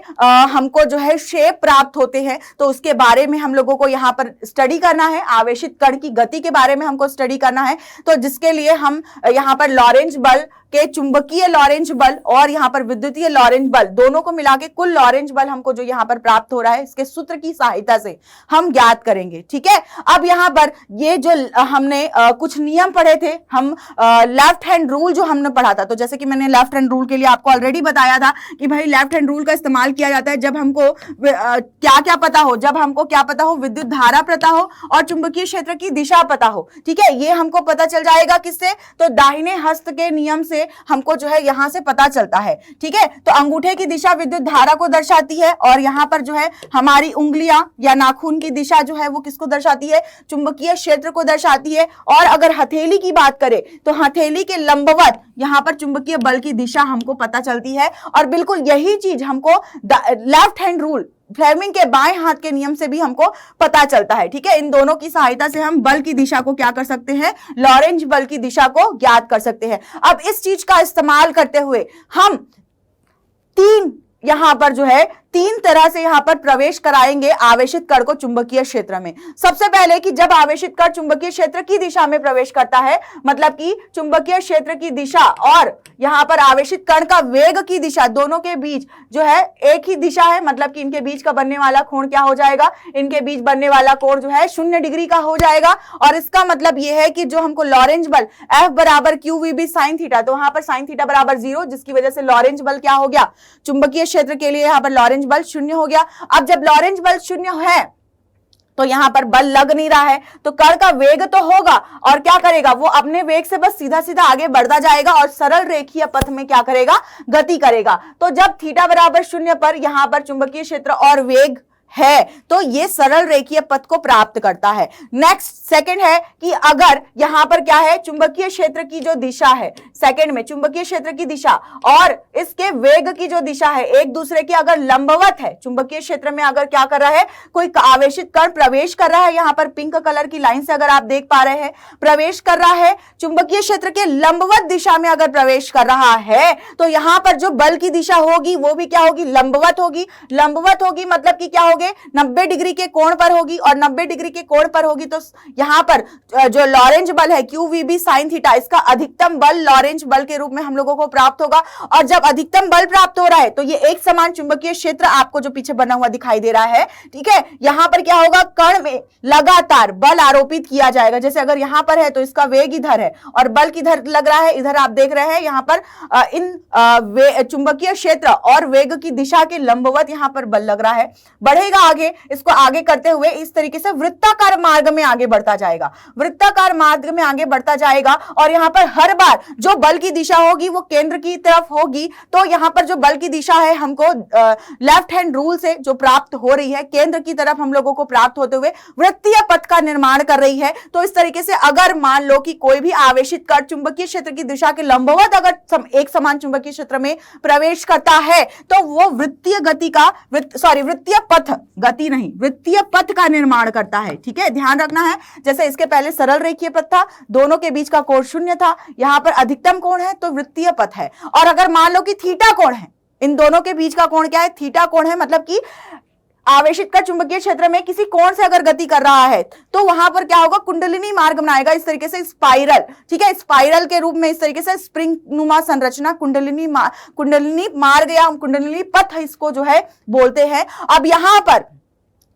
हमको जो है शेप प्राप्त होते हैं। तो उसके बारे में हम लोगों को यहां पर स्टडी करना है, आवेशित कण की गति के बारे में हमको स्टडी करना है। तो जिसके लिए हम यहां पर लॉरेंज बल के चुंबकीय लॉरेंज बल और यहां पर विद्युतीय लॉरेंज बल दोनों को मिला के कुल लॉरेंज बल हमको जो यहां पर प्राप्त हो रहा है, इसके सूत्र की सहायता से हम ज्ञात करेंगे, ठीक है। अब यहां पर ये जो हमने कुछ नियम पढ़े थे, हम लेफ्ट हैंड रूल जो हमने पढ़ा था, तो जैसे कि मैंने लेफ्ट हैंड रूल के लिए आपको ऑलरेडी बताया था कि भाई लेफ्ट हैंड रूल का इस्तेमाल किया जाता है जब हमको क्या क्या पता हो, जब हमको क्या पता हो, विद्युत धारा पता हो और चुंबकीय क्षेत्र की दिशा पता हो, ठीक है। ये हमको पता चल जाएगा किससे, तो दाहिने हस्त के नियम से हमको जो है यहां से पता चलता है, ठीक है। तो अंगूठे की दिशा विद्युत धारा को दर्शाती है और यहां पर जो है हमारी उंगलियां या नाखून की दिशा जो है वो किसको दर्शाती है, चुंबकीय क्षेत्र को दर्शाती है। और अगर हथेली की बात करें तो हथेली के लंबवत यहां पर चुंबकीय बल की दिशा हमको पता चलती है। और बिल्कुल यही चीज हमको लेफ्ट हैंड रूल, फ्लेमिंग के बाएं हाथ के नियम से भी हमको पता चलता है, ठीक है। इन दोनों की सहायता से हम बल की दिशा को क्या कर सकते हैं, लॉरेंज बल की दिशा को ज्ञात कर सकते हैं। अब इस चीज का इस्तेमाल करते हुए हम यहां पर जो है तीन तरह से यहां पर प्रवेश कराएंगे आवेशित कण को चुंबकीय क्षेत्र में। सबसे पहले कि जब आवेशित कण चुंबकीय क्षेत्र की दिशा में प्रवेश करता है, मतलब कि चुंबकीय क्षेत्र की दिशा और यहां पर आवेशित कण का वेग की दिशा, दोनों के बीच जो है एक ही दिशा है, मतलब कि इनके बीच का बनने वाला कोण क्या हो जाएगा, इनके बीच बनने वाला कोण जो है 0 डिग्री का हो जाएगा। और इसका मतलब यह है कि जो हमको लॉरेंज बल F बराबर QVB sin थीटा, तो वहां पर sin थीटा बराबर 0, जिसकी वजह से लॉरेंज बल क्या हो गया, चुंबकीय क्षेत्र के लिए यहां पर लॉरेंज बल 0 हो गया। अब जब लॉरेंज बल 0 है तो यहां पर बल लग नहीं रहा है, तो कण का वेग तो होगा और क्या करेगा, वो अपने वेग से बस सीधा सीधा आगे बढ़ता जाएगा और सरल रेखीय पथ में क्या करेगा, गति करेगा। तो जब थीटा बराबर 0 पर यहां पर चुंबकीय क्षेत्र और वेग है तो ये सरल रेखीय पथ को प्राप्त करता है। नेक्स्ट सेकंड है कि अगर यहां पर क्या है, चुंबकीय क्षेत्र की जो दिशा है, सेकंड में चुंबकीय क्षेत्र की दिशा और इसके वेग की जो दिशा है एक दूसरे के अगर लंबवत है, चुंबकीय क्षेत्र में अगर क्या कर रहा है, कोई आवेशित कण प्रवेश कर रहा है, यहां पर पिंक कलर की लाइन से अगर आप देख पा रहे हैं, प्रवेश कर रहा है चुंबकीय क्षेत्र के लंबवत दिशा में अगर प्रवेश कर रहा है, तो यहां पर जो बल की दिशा होगी वो भी क्या होगी, लंबवत होगी। लंबवत होगी मतलब कि क्या होगी, 90 डिग्री के कोण पर होगी और 90 डिग्री के कोण पर होगी तो यहां पर जो लॉरेंज बल है QVB sin थीटा, इसका अधिकतम बल लॉरेंज बल के रूप में हम लोगों को प्राप्त होगा। और जब अधिकतम बल प्राप्त हो रहा है तो ये एक समान चुंबकीय क्षेत्र आपको जो पीछे बना हुआ दिखाई दे रहा है, ठीक है। यहां पर क्या होगा, कण में लगातार बल आरोपित किया जाएगा। जैसे अगर यहां पर है तो इसका वेग इधर है और बल किधर लग रहा है, इधर आप देख रहे हैं, यहां पर इन चुंबकीय क्षेत्र और वेग की दिशा के लंबवत यहां पर बल लग रहा है। बढ़ेगा आगे, इसको आगे करते हुए इस तरीके से वृत्ताकार मार्ग में आगे बढ़ता जाएगा, वृत्ताकार मार्ग में आगे बढ़ता जाएगा। और यहां पर हर बार जो बल की दिशा होगी वो केंद्र की तरफ होगी। तो यहां पर जो बल की दिशा है हमको लेफ्ट हैंड रूल से जो प्राप्त हो रही है, केंद्र की तरफ हम लोगों को प्राप्त होते हुए वृत्तीय पथ का निर्माण कर रही है। तो इस तरीके से अगर मान लो कि कोई भी आवेशित कण चुंबकीय क्षेत्र की दिशा के लंबवत अगर एक समान चुंबकीय क्षेत्र में प्रवेश करता है तो वो वृत्तीय गति का वृत्तीय पथ, गति नहीं, वृत्तीय पथ का निर्माण करता है, ठीक है। ध्यान रखना है, जैसे इसके पहले सरल रेखीय पथ था, दोनों के बीच का कोण 0 था, यहां पर अधिकतम कोण है तो वृत्तीय पथ है। और अगर मान लो कि थीटा कोण है, इन दोनों के बीच का कोण क्या है, थीटा कोण है, मतलब कि आवेशित कण चुंबकीय क्षेत्र में किसी कोण से अगर गति कर रहा है तो वहां पर क्या होगा, कुंडलिनी मार्ग बनाएगा, इस तरीके से स्पाइरल, ठीक है, स्पाइरल के रूप में इस तरीके से स्प्रिंग नुमा संरचना, कुंडलिनी मार्ग या कुंडलिनी पथ इसको जो है बोलते हैं। अब यहां पर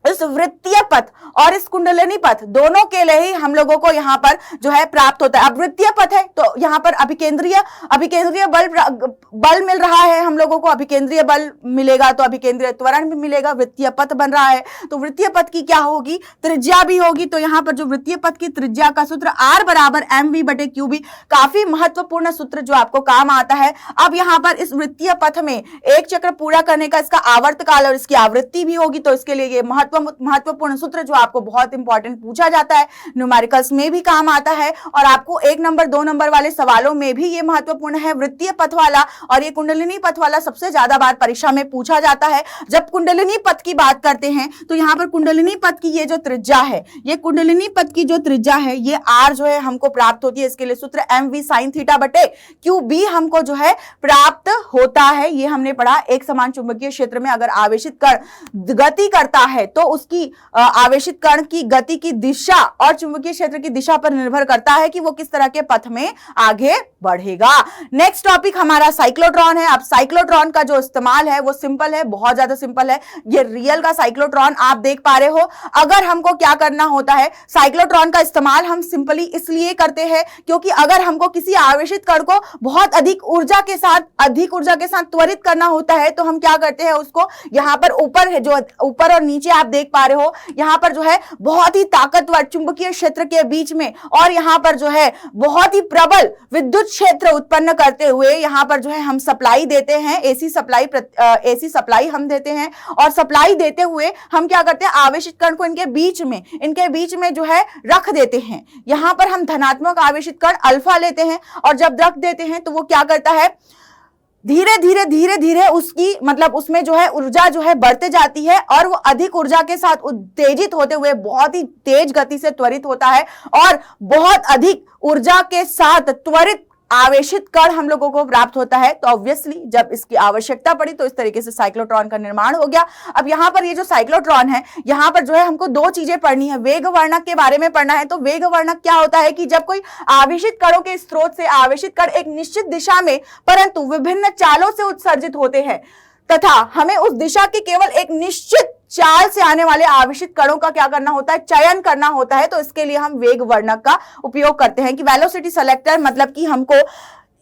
इस वृत्तीय पथ और इस कुंडलिनी पथ दोनों के लिए ही हम लोगों को यहाँ पर जो है प्राप्त होता है। अब वृत्तीय पथ है तो यहाँ पर अभिकेंद्रीय बल मिल रहा है हम लोगों को, अभिकेंद्रीय बल मिलेगा तो अभिकेंद्रीय त्वरण भी मिलेगा। वृत्तीय पथ बन रहा है तो वृत्तीय पथ की क्या होगी, त्रिज्या भी होगी। तो यहाँ पर जो वृत्तीय पथ की त्रिज्या का सूत्र R बराबर mv/qb, काफी महत्वपूर्ण सूत्र जो आपको काम आता है। अब यहाँ पर इस वृत्तीय पथ में एक चक्र पूरा करने का इसका आवर्त काल और इसकी आवृत्ति भी होगी, तो इसके लिए ये महत्वपूर्ण सूत्र जो आपको बहुत इंपॉर्टेंट पूछा जाता है, न्यूमेरिकल्स में भी काम आता है और आपको 1 नंबर 2 नंबर वाले सवालों में भी ये महत्वपूर्ण है। वृत्तीय पथ वाला और ये कुंडलिनी पथ वाला सबसे ज्यादा बार परीक्षा में पूछा जाता है। जब कुंडलिनी पथ की बात करते हैं तो यहाँ पर कुंडलिनी पथ की ये जो त्रिज्या है, ये कुंडलिनी पथ की जो त्रिज्या है ये R जो है हमको प्राप्त होती है। इसके लिए सूत्र mv sin θ/qb हमको जो है प्राप्त होता है। ये हमने पढ़ा। एक समान चुंबकीय क्षेत्र में अगर आवेशित कण गति करता है तो उसकी आवेशित कण की गति की दिशा और चुंबकीय क्षेत्र की दिशा पर निर्भर करता है कि वो किस तरह के पथ में आगे बढ़ेगा। नेक्स्ट टॉपिक हमारा साइक्लोट्रॉन है। अब साइक्लोट्रॉन का जो इस्तेमाल है वो सिंपल है, बहुत ज्यादा सिंपल है। ये रियल का साइक्लोट्रॉन आप देख पा रहे हो। अगर हमको क्या करना होता है, साइक्लोट्रॉन का इस्तेमाल हम सिंपली इसलिए करते हैं क्योंकि अगर हमको किसी आवेशित कण को बहुत अधिक ऊर्जा के साथ त्वरित करना होता है तो हम क्या करते हैं, उसको यहाँ पर ऊपर है, जो ऊपर और नीचे आप देख पा रहे हो, यहाँ पर जो है बहुत ही ताकतवर चुंबकीय क्षेत्र के बीच में और यहाँ पर जो है बहुत ही प्रबल विद्युत क्षेत्र उत्पन्न करते हुए यहाँ पर जो है हम सप्लाई देते हैं, एसी सप्लाई हम देते हैं। और सप्लाई देते हुए हम क्या करते हैं, आवेशित कण को इनके बीच में जो है रख देते हैं। यहाँ पर हम धनात्मक आवेशित कण अल्फा लेते हैं और जब रख देते हैं तो वो क्या करता है, धीरे धीरे उसमें जो है ऊर्जा जो है बढ़ते जाती है और वो अधिक ऊर्जा के साथ उत्तेजित होते हुए बहुत ही तेज गति से त्वरित होता है और बहुत अधिक ऊर्जा के साथ त्वरित आवेशित कण हम लोगों को प्राप्त होता है। तो ऑब्वियसली जब इसकी आवश्यकता पड़ी तो इस तरीके से साइक्लोट्रॉन का निर्माण हो गया। अब यहाँ पर ये जो साइक्लोट्रॉन है, यहाँ पर जो है हमको 2 चीजें पढ़नी है। वेग वर्णक के बारे में पढ़ना है। तो वेग वर्णक क्या होता है कि जब कोई आवेशित कणों के स्रोत से आवेशित कण एक निश्चित दिशा में परंतु विभिन्न चालों से उत्सर्जित होते हैं तथा हमें उस दिशा की केवल एक निश्चित चाल से आने वाले आवेशित कणों का क्या करना होता है, चयन करना होता है। तो इसके लिए हम वेग वर्णक का उपयोग करते हैं कि वेलोसिटी सेलेक्टर, मतलब कि हमको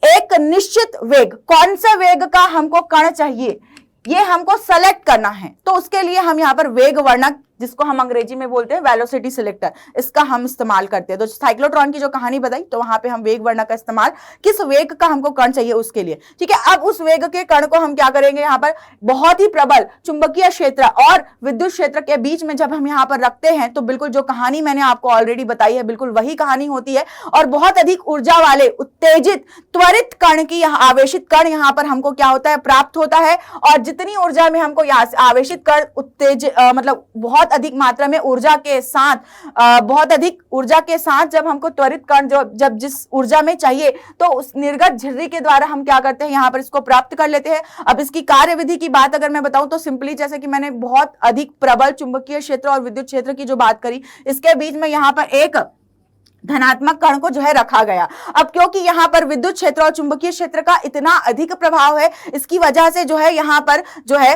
एक निश्चित वेग, कौन से वेग का हमको कण चाहिए ये हमको सेलेक्ट करना है। तो उसके लिए हम यहाँ पर वेग वर्णक, जिसको हम अंग्रेजी में बोलते हैं वेलोसिटी सिलेक्टर, इसका हम इस्तेमाल करते हैं। तो साइक्लोट्रॉन की जो कहानी बताई तो वहां पे हम वेग वर्णक का इस्तेमाल, किस वेग का हमको कण चाहिए उसके लिए, ठीक है। अब उस वेग के कण को हम क्या करेंगे, यहाँ पर बहुत ही प्रबल चुंबकीय क्षेत्र और विद्युत क्षेत्र के बीच में जब हम यहाँ पर रखते हैं तो बिल्कुल जो कहानी मैंने आपको ऑलरेडी बताई है बिल्कुल वही कहानी होती है। और बहुत अधिक ऊर्जा वाले उत्तेजित त्वरित कण की आवेशित कण यहाँ पर हमको क्या होता है, प्राप्त होता है। और जितनी ऊर्जा में हमको यहाँ से आवेशित कण मतलब बहुत अधिक मात्रा में ऊर्जा के साथ, बहुत अधिक ऊर्जा के साथ जब हमको त्वरित कण जब जिस ऊर्जा में चाहिए तो उस निर्गत झिर्री के द्वारा हम क्या करते हैं, यहाँ पर इसको प्राप्त कर लेते हैं। अब इसकी कार्यविधि की बात अगर मैं बताऊं तो सिंपली जैसे कि मैंने बहुत अधिक प्रबल चुंबकीय क्षेत्र और विद्युत क्षेत्र की जो बात करी, इसके बीच में यहाँ पर एक धनात्मक कण को जो है रखा गया। अब क्योंकि यहाँ पर विद्युत क्षेत्र और चुंबकीय क्षेत्र का इतना अधिक प्रभाव है, इसकी वजह से जो है यहाँ पर जो है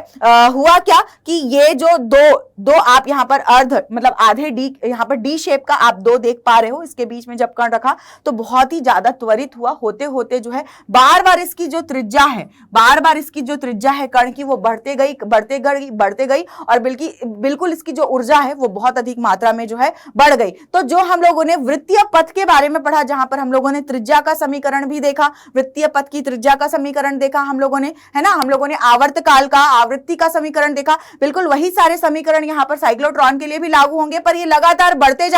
हुआ क्या कि ये जो दो आप यहाँ पर अर्ध मतलब आधे डी, यहाँ पर डी शेप का आप 2 देख पा रहे हो, इसके बीच में जब कण रखा तो बहुत ही ज्यादा त्वरित हुआ। होते होते जो है बार बार इसकी जो त्रिज्या है कण की वो बढ़ते गई और बिल्कुल इसकी जो ऊर्जा है वो बहुत अधिक मात्रा में जो है बढ़ गई। तो जो हम लोगों ने वृत्तीय पथ के बारे में पढ़ा, जहां पर हम लोगों ने त्रिज्या का समीकरण भी देखा, वृत्तीय पथ की त्रिज्या का समीकरण देखा हम लोगों ने, है ना। हम लोगों ने आवर्त काल का, आवृत्ति का समीकरण देखा। बिल्कुल वही सारे समीकरण यहाँ पर साइक्लोट्रॉन के लिए भी लागू होंगे, पर ये लगातार बढ़ते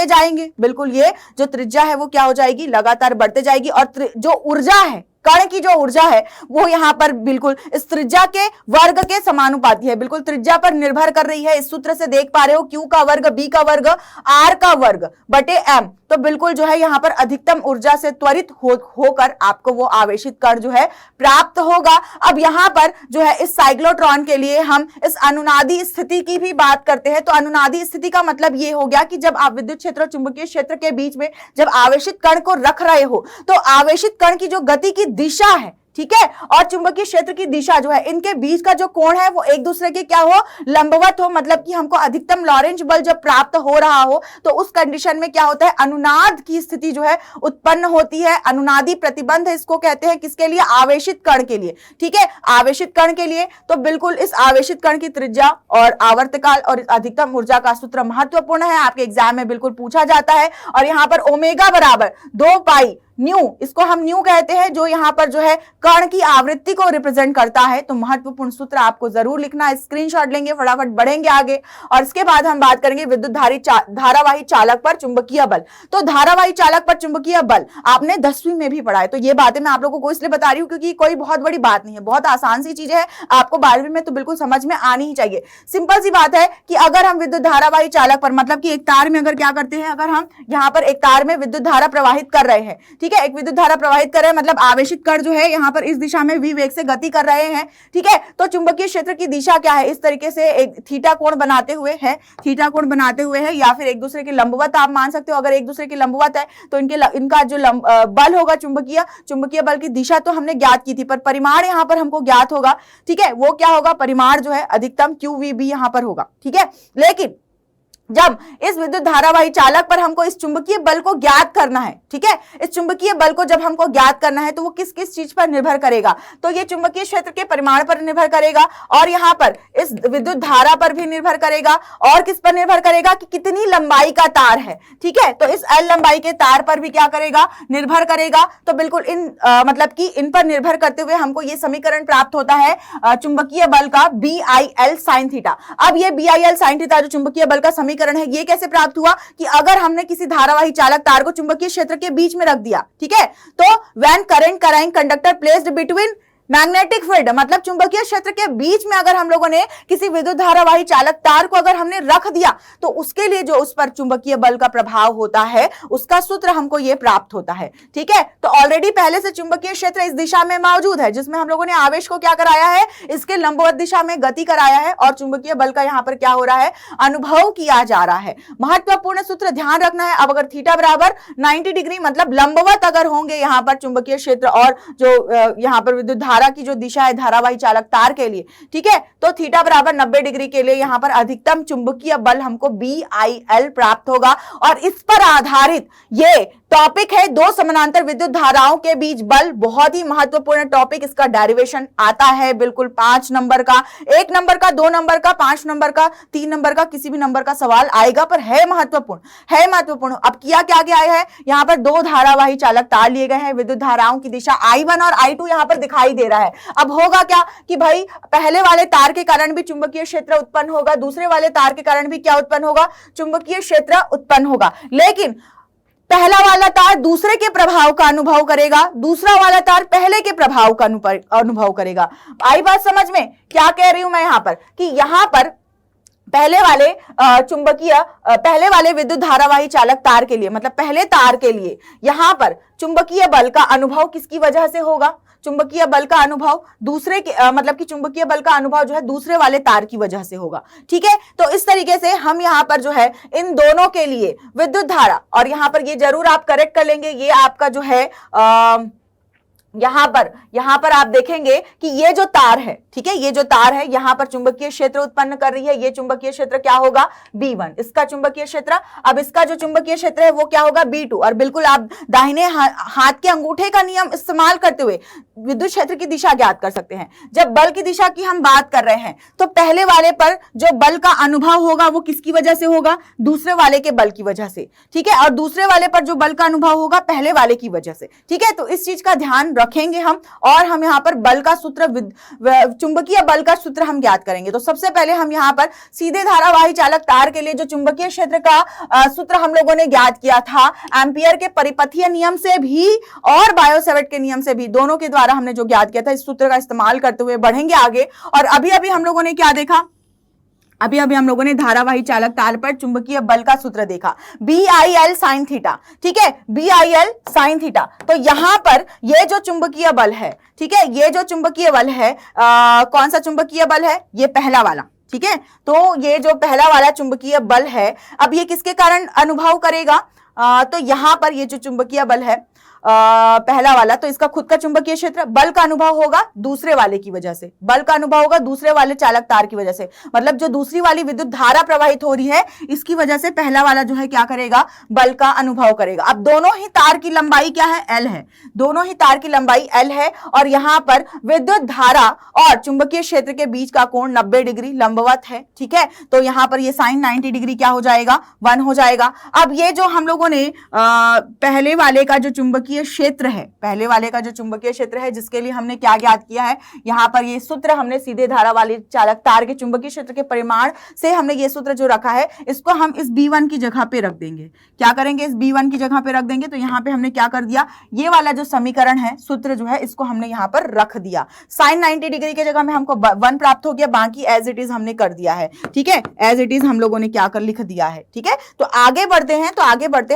जाएंगे। बिल्कुल ये जो त्रिज्या है वो क्या हो जाएगी, लगातार बढ़ते जाएगी। और जो ऊर्जा है, कण की जो ऊर्जा है वो यहाँ पर बिल्कुल इस त्रिज्या के वर्ग के समानुपाती है, बिल्कुल त्रिज्या पर निर्भर कर रही है। इस सूत्र से देख पा रहे हो, Q का वर्ग, B का वर्ग, R का वर्ग बटे M। तो बिल्कुल जो है यहाँ पर अधिकतम ऊर्जा से त्वरित होकर आपको वो आवेशित कण जो है प्राप्त होगा। अब यहाँ पर जो है इस साइक्लोट्रॉन के लिए हम इस अनुनादी स्थिति की भी बात करते हैं। तो अनुनादी स्थिति का मतलब ये हो गया कि जब आप विद्युत क्षेत्र और चुंबकीय क्षेत्र के बीच में जब आवेशित कण को रख रहे हो तो आवेशित कण की जो गति की दिशा है, ठीक है। और चुंबकीय क्षेत्र की दिशा जो है, इनके बीच का जो कोण है वो एक दूसरे के क्या हो, लंबवत हो, मतलब कि हमको अधिकतम लॉरेंज बल जब प्राप्त हो रहा हो तो उस कंडीशन में क्या होता है, अनुनाद की स्थिति जो है उत्पन्न होती है। अनुनादी प्रतिबंध इसको कहते हैं, किसके लिए, आवेशित कण के लिए, ठीक है, आवेशित कण के लिए। तो बिल्कुल इस आवेशित कण की त्रिज्या और आवर्तकाल और अधिकतम ऊर्जा का सूत्र महत्वपूर्ण है, आपके एग्जाम में बिल्कुल पूछा जाता है। और यहां पर ओमेगा बराबर 2 पाई न्यू, इसको हम न्यू कहते हैं, जो यहां पर जो है कण की आवृत्ति को रिप्रेजेंट करता है। तो महत्वपूर्ण सूत्र आपको जरूर लिखना है, स्क्रीनशॉट लेंगे, फटाफट बढ़ेंगे आगे। और इसके बाद हम बात करेंगे विद्युत धारावाही चालक पर चुंबकीय बल। तो धारावाही चालक पर चुंबकीय बल आपने 10वीं में भी पढ़ा है, तो ये बातें मैं आप लोगों को इसलिए बता रही हूं क्योंकि कोई बहुत बड़ी बात नहीं है, बहुत आसान सी चीज है, आपको 12वीं में तो बिल्कुल समझ में आनी ही चाहिए। सिंपल सी बात है कि अगर हम विद्युत धारावाही चालक पर, मतलब कि एक तार में अगर क्या करते हैं, अगर हम यहाँ पर एक तार में विद्युत धारा प्रवाहित कर रहे हैं, ठीक है, एक विद्युत धारा प्रवाहित कर रहे हैं, मतलब आवेशित कण जो है यहाँ पर इस दिशा में v वेग से गति कर रहे हैं, ठीक है। तो चुंबकीय क्षेत्र की दिशा क्या है, इस तरीके से एक थीटा कोण बनाते हुए है, थीटा कोण बनाते हुए है, या फिर एक दूसरे के लंबवत आप मान सकते हो। अगर एक दूसरे के लंबवत है तो इनका जो बल होगा, चुंबकीय बल की दिशा तो हमने ज्ञात की थी, पर परिमाण यहाँ पर हमको ज्ञात होगा, ठीक है। वो क्या होगा, परिमाण जो है अधिकतम QVB यहाँ पर होगा, ठीक है। लेकिन जब इस विद्युत धारावाही चालक पर हमको इस चुंबकीय बल को ज्ञात करना है, ठीक है, इस चुंबकीय बल को जब हमको ज्ञात करना है तो वो किस किस चीज पर निर्भर करेगा, तो ये चुंबकीय क्षेत्र के परिमाण पर निर्भर करेगा, और यहाँ पर इस विद्युत धारा पर भी निर्भर करेगा, और किस पर निर्भर करेगा कि कितनी लंबाई का तार है, ठीक है। तो इस L लंबाई के तार पर भी क्या करेगा, निर्भर करेगा। तो बिल्कुल मतलब कि इन पर निर्भर करते हुए हमको ये समीकरण प्राप्त होता है चुंबकीय बल का BIL sin थीटा। अब ये BIL sin थीटा जो चुंबकीय बल का समीकरण है, ये कैसे प्राप्त हुआ कि अगर हमने किसी धारावाही चालक तार को चुंबकीय क्षेत्र के बीच में रख दिया, ठीक है, तो when current carrying conductor placed between magnetic field, मतलब चुंबकीय क्षेत्र के बीच में अगर हम लोगों ने किसी विद्युत धारावाही चालक तार को अगर हमने रख दिया तो उसके लिए जो उस पर चुंबकीय बल का प्रभाव होता है उसका सूत्र हमको ये प्राप्त होता है, ठीक है। तो ऑलरेडी पहले से चुंबकीय क्षेत्र इस दिशा में मौजूद है, जिसमें हम लोगों ने आवेश को क्या कराया है, इसके लंबवत दिशा में गति कराया है, और चुंबकीय बल का यहाँ पर क्या हो रहा है, अनुभव किया जा रहा है। महत्वपूर्ण सूत्र ध्यान रखना है। अब अगर थीटा बराबर 90 डिग्री, मतलब लंबवत अगर होंगे यहाँ पर चुंबकीय क्षेत्र और जो यहाँ पर विद्युत धारा की जो दिशा है धारावाही चालक तार के लिए, ठीक है, तो थीटा बराबर 90 डिग्री के लिए यहाँ पर अधिकतम चुंबकीय बल हमको BIL प्राप्त होगा। और इस पर आधारित ये टॉपिक है दो समानांतर विद्युत धाराओं के बीच बल, बहुत ही महत्वपूर्ण टॉपिक। इसका डेरिवेशन आता है बिल्कुल 5 नंबर का, 1 नंबर का, 2 नंबर का, 5 नंबर का, 3 नंबर का, किसी भी नंबर का सवाल आएगा, पर है महत्वपूर्ण, है महत्वपूर्ण। अब किया क्या गया है, यहाँ पर 2 धारावाही चालक तार लिए गए हैं, विद्युत धाराओं की दिशा I1 और I2 यहाँ पर दिखाई दे रहा है। अब होगा क्या कि भाई पहले वाले तार के कारण भी चुंबकीय क्षेत्र उत्पन्न होगा, दूसरे वाले तार के कारण भी क्या उत्पन्न होगा, चुंबकीय क्षेत्र उत्पन्न होगा। लेकिन पहला वाला तार दूसरे के प्रभाव का अनुभव करेगा, दूसरा वाला तार पहले के प्रभाव का अनुभव करेगा। आई बात समझ में? क्या कह रही हूं मैं यहाँ पर कि यहाँ पर पहले वाले विद्युत धारावाही चालक तार के लिए, मतलब पहले तार के लिए यहां पर चुंबकीय बल का अनुभव किसकी वजह से होगा, चुंबकीय बल का अनुभव दूसरे के मतलब कि चुंबकीय बल का अनुभव जो है दूसरे वाले तार की वजह से होगा, ठीक है। तो इस तरीके से हम यहाँ पर जो है इन दोनों के लिए विद्युत धारा, और यहाँ पर ये जरूर आप करेक्ट कर लेंगे, ये आपका जो है यहां पर आप देखेंगे कि ये जो तार है, ठीक है, ये जो तार है यहां पर चुंबकीय क्षेत्र उत्पन्न कर रही है, ये चुंबकीय क्षेत्र क्या होगा, B1 इसका चुंबकीय क्षेत्र। अब इसका जो चुंबकीय क्षेत्र है वो क्या होगा, B2। और बिल्कुल आप दाहिने हाथ के अंगूठे का नियम इस्तेमाल करते हुए विद्युत क्षेत्र की दिशा ज्ञात कर सकते हैं। जब बल की दिशा की हम बात कर रहे हैं तो पहले वाले पर जो बल का अनुभव होगा वो किसकी वजह से होगा, दूसरे वाले के बल की वजह से, ठीक है, और दूसरे वाले पर जो बल का अनुभव होगा पहले वाले की वजह से, ठीक है। तो इस चीज का ध्यान रखेंगे हम, और हम यहाँ पर बल का सूत्र, चुंबकीय बल का सूत्र हम ज्ञात करेंगे। तो सबसे पहले हम यहाँ पर सीधे धारावाही चालक तार के लिए जो चुंबकीय क्षेत्र का सूत्र हम लोगों ने ज्ञात किया था एम्पियर के परिपथीय नियम से भी और बायो सेवर्ट के नियम से भी, दोनों के द्वारा हमने जो ज्ञात किया था, इस सूत्र का इस्तेमाल करते हुए बढ़ेंगे आगे। और अभी अभी हम लोगों ने क्या देखा, अभी अभी हम लोगों ने धारावाही चालक तार पर चुंबकीय बल का सूत्र देखा, BIL sin थीटा, ठीक है, BIL sin थीटा। तो यहां पर ये जो चुंबकीय बल है, ठीक है, ये जो चुंबकीय बल है कौन सा चुंबकीय बल है, ये पहला वाला, ठीक है। तो ये जो पहला वाला चुंबकीय बल है, अब ये किसके कारण अनुभव करेगा, तो यहां पर ये जो चुंबकीय बल है पहला वाला, तो इसका खुद का चुंबकीय क्षेत्र, बल का अनुभव होगा दूसरे वाले की वजह से, बल का अनुभव होगा दूसरे वाले चालक तार की वजह से, मतलब जो दूसरी वाली विद्युत धारा प्रवाहित हो रही है इसकी वजह से पहला वाला जो है क्या करेगा, बल का अनुभव करेगा। अब दोनों ही तार की लंबाई क्या है, एल है, दोनों ही तार की लंबाई एल है, और यहां पर विद्युत धारा और चुंबकीय क्षेत्र के बीच का कोण 90 डिग्री लंबवत है, ठीक है। तो यहां पर ये साइन 90 डिग्री क्या हो जाएगा, 1 हो जाएगा। अब ये जो हम लोगों ने पहले वाले का जो चुंबकीय क्षेत्र है, पहले वाले का जो चुंबकीय क्षेत्र है जिसके लिए हमने क्या ज्ञात किया है, यहां पर ये सूत्र हमने सीधे धारा वाले चालक तार के चुंबकीय क्षेत्र के परिमाण से हमने ये सूत्र जो रखा है इसको हम इस B1 की जगह पे रख देंगे। क्या करेंगे, इस B1 की जगह पे रख देंगे। तो यहां पे हमने क्या कर दिया, ये वाला जो समीकरण है, सूत्र जो है इसको हमने यहां पर रख दिया। साइन 90 डिग्री की जगह में हमको 1 प्राप्त हो गया, बाकी एज इट इज हमने कर दिया है, ठीक है, एज इट इज हम लोगों ने क्या कर लिख दिया है, ठीक है। तो आगे बढ़ते हैं,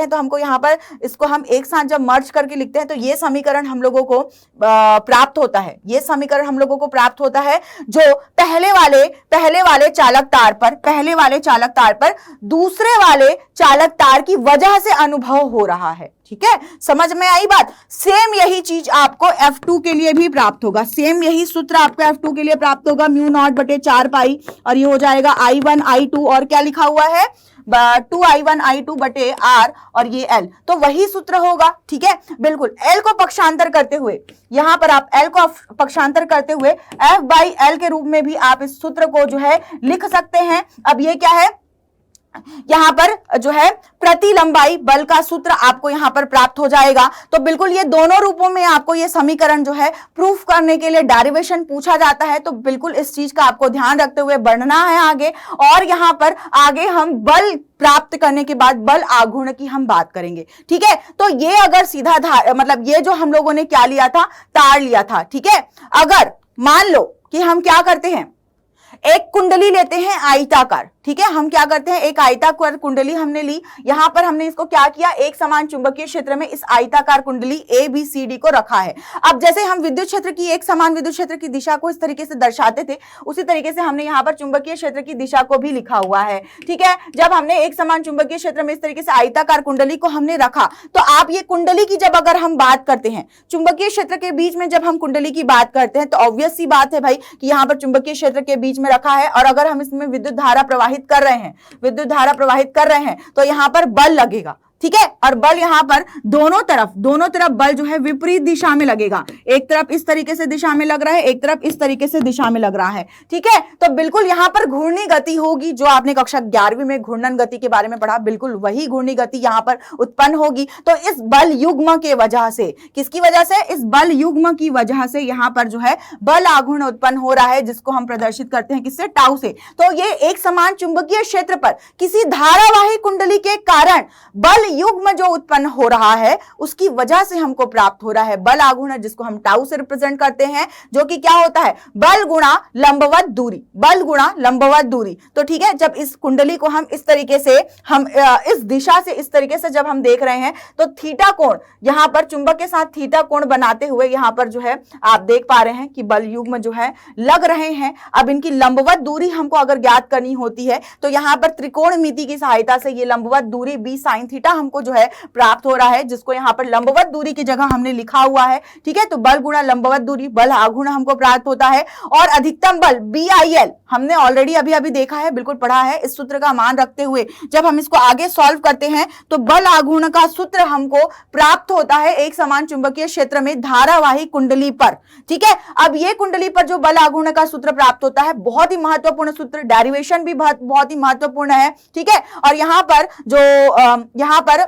तो हमको यहाँ पर इसको हम एक साथ जब मर्ज करके लिखते हैं तो ये समीकरण हम लोगों को प्राप्त होता है, ये समीकरण हम लोगों को प्राप्त होता है जो पहले वाले चालक तार पर दूसरे वाले चालक तार की वजह से अनुभव हो रहा है, ठीक है, समझ में आई बात। सेम यही चीज आपको F2 के लिए भी प्राप्त होगा, सेम यही सूत्र आपको F2 के लिए प्राप्त होगा, म्यू नॉट बटे 4 पाई, और ये हो जाएगा I1 I2, और क्या लिखा हुआ है 2I1 I2 बटे R, और ये L, तो वही सूत्र होगा, ठीक है, बिल्कुल। L को पक्षांतर करते हुए, यहां पर आप L को पक्षांतर करते हुए F बाई L के रूप में भी आप इस सूत्र को जो है लिख सकते हैं। अब ये क्या है, यहां पर जो है प्रति लंबाई बल का सूत्र आपको यहां पर प्राप्त हो जाएगा। तो बिल्कुल ये दोनों रूपों में आपको ये समीकरण जो है प्रूफ करने के लिए डेरिवेशन पूछा जाता है, तो बिल्कुल इस चीज का आपको ध्यान रखते हुए बढ़ना है आगे। और यहां पर आगे हम बल प्राप्त करने के बाद बल आघूर्ण की हम बात करेंगे, ठीक है। तो ये अगर सीधा मतलब ये जो हम लोगों ने क्या लिया था, तार लिया था, ठीक है। अगर मान लो कि हम क्या करते हैं, एक कुंडली लेते हैं आयताकार, ठीक है, हम क्या करते हैं, एक आयताकार कुंडली हमने ली, यहां पर हमने इसको क्या किया, एक समान चुंबकीय क्षेत्र में इस आयताकार कुंडली ए बी सी डी को रखा है। अब जैसे हम विद्युत क्षेत्र की, एक समान विद्युत क्षेत्र की दिशा को इस तरीके से दर्शाते थे, उसी तरीके से हमने यहाँ पर चुंबकीय क्षेत्र की दिशा को भी लिखा हुआ है, ठीक है। जब हमने एक समान चुंबकीय क्षेत्र में इस तरीके से आयताकार कुंडली को हमने रखा, तो आप ये कुंडली की जब अगर हम बात करते हैं, चुंबकीय क्षेत्र के बीच में जब हम कुंडली की बात करते हैं, तो ऑब्वियस सी बात है भाई कि यहाँ पर चुंबकीय क्षेत्र के बीच में रखा है, और अगर हम इसमें विद्युत धारा प्रवाहित कर रहे हैं तो यहां पर बल लगेगा, ठीक है। और बल यहां पर दोनों तरफ बल जो है विपरीत दिशा में लगेगा, एक तरफ इस तरीके से दिशा में लग रहा है, एक तरफ इस तरीके से दिशा में लग रहा है, ठीक है। तो बिल्कुल यहां पर घूर्णी गति होगी, जो आपने कक्षा 11वीं में घूर्णन गति के बारे में पढ़ा, बिल्कुल वही घूर्णी गति यहां पर उत्पन्न होगी। तो इस बल युग्म के वजह से, किसकी वजह से, इस बल युग्म की वजह से यहां पर जो है बल आघूर्ण उत्पन्न हो रहा है, जिसको हम प्रदर्शित करते हैं किससे, टाउ से। तो ये एक समान चुंबकीय क्षेत्र पर किसी धारावाही कुंडली के कारण बल युग्म जो उत्पन्न हो रहा है उसकी वजह से हमको प्राप्त हो रहा है बल आघूर्ण, जिसको हम टाउ से रिप्रेजेंट करते हैं, जो कि क्या होता है, बल गुणा लंबवत दूरी, बल गुणा लंबवत दूरी। तो ठीक है, जब इस कुंडली को हम इस तरीके से, हम इस दिशा से इस तरीके से जब हम देख रहे हैं, तो थीटा कोण यहां पर चुंबक के साथ थीटा कोण बनाते हुए यहां पर जो है आप देख पा रहे हैं कि बल युग्म जो है लग रहे हैं। अब इनकी लंबवत दूरी हमको अगर ज्ञात करनी होती है, तो यहां पर त्रिकोणमिति की सहायता से ये लंबवत दूरी b sin थीटा हमको जो है प्राप्त हो रहा है, जिसको यहां पर लंबवत दूरी की जगह हमने लिखा हुआ है, ठीक है। तो बल गुणा लंबवत दूरी, बल आघूर्ण हमको प्राप्त होता है। और अधिकतम बल BIL हमने ऑलरेडी अभी देखा है, बिल्कुल पढ़ा है। इस सूत्र का मान रखते हुए जब हम इसको आगे सॉल्व करते हैं, तो बल आघूर्ण का सूत्र हमको प्राप्त होता है एक समान चुंबकीय क्षेत्र में धारावाही कुंडली पर, ठीक है। अब ये कुंडली पर जो बल आघूर्ण का सूत्र प्राप्त होता है, बहुत ही महत्वपूर्ण सूत्र, डेरिवेशन भी बहुत ही महत्वपूर्ण है, ठीक है। और यहां पर जो यहां पर